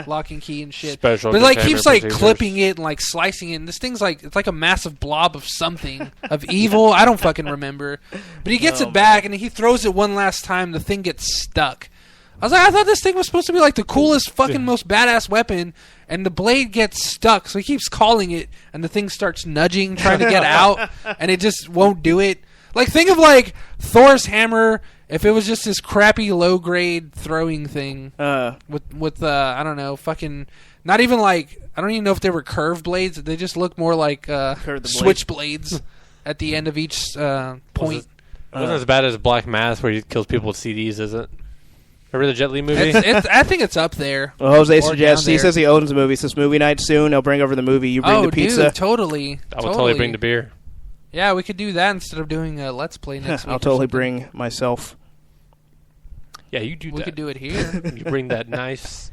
locking key and shit. Special but it like keeps like procedures. clipping it and like slicing it. And this thing's like it's like a massive blob of something of evil. I don't fucking remember. But he gets it back and he throws it one last time. The thing gets stuck. I was like, I thought this thing was supposed to be like the coolest fucking most badass weapon, and the blade gets stuck. So he keeps calling it, and the thing starts nudging, trying to get out, and it just won't do it. Like think of like Thor's hammer. If it was just this crappy low grade throwing thing with I don't know, fucking not even like I don't even know if they were curved blades. They just look more like switch blades at the end of each point. It wasn't as bad as Black Mass where he kills people with CDs, is it? Remember the Jet Li movie? I think it's up there. Well, Jose suggests he says he owns the movie. He says movie night soon. He'll bring over the movie. You bring the pizza. Dude, totally. I will totally bring the beer. Yeah, we could do that instead of doing a Let's Play next week. I'll totally bring myself. Yeah, you do that. We could do it here. You bring that nice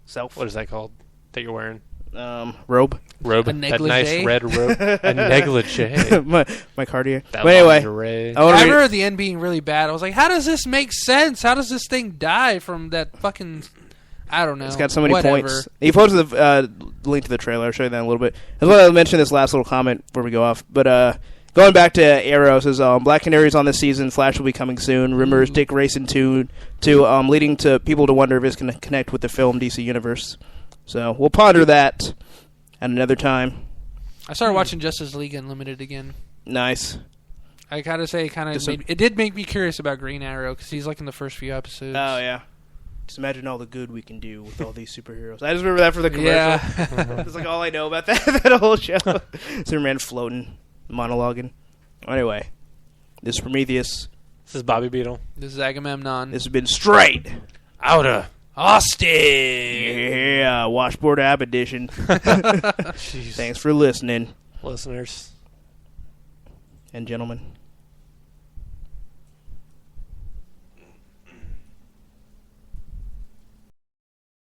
self. What is that called that you're wearing? Robe. A that nice red robe. A negligee. my cardio. That but anyway, I remember the end being really bad. I was like, how does this make sense? How does this thing die from that fucking... I don't know. It's got so many points. He posted the link to the trailer. I'll show you that in a little bit. I was going to mention this last little comment before we go off. But going back to Arrow, says Black Canary's on this season. Flash will be coming soon. Rumors Dick Grayson 2 leading to people to wonder if it's going to connect with the film DC Universe. So we'll ponder that at another time. I started watching Justice League Unlimited again. Nice. I gotta say, it did make me curious about Green Arrow because he's like in the first few episodes. Oh yeah. Just imagine all the good we can do with all these superheroes. I just remember that for the commercial. Yeah. It's like all I know about that whole show. Superman floating, monologuing. Anyway, this is Prometheus. This is Bobby Beetle. This is Agamemnon. This has been Straight Outta Austin. Yeah, Washboard App Edition. Thanks for listening, listeners and gentlemen.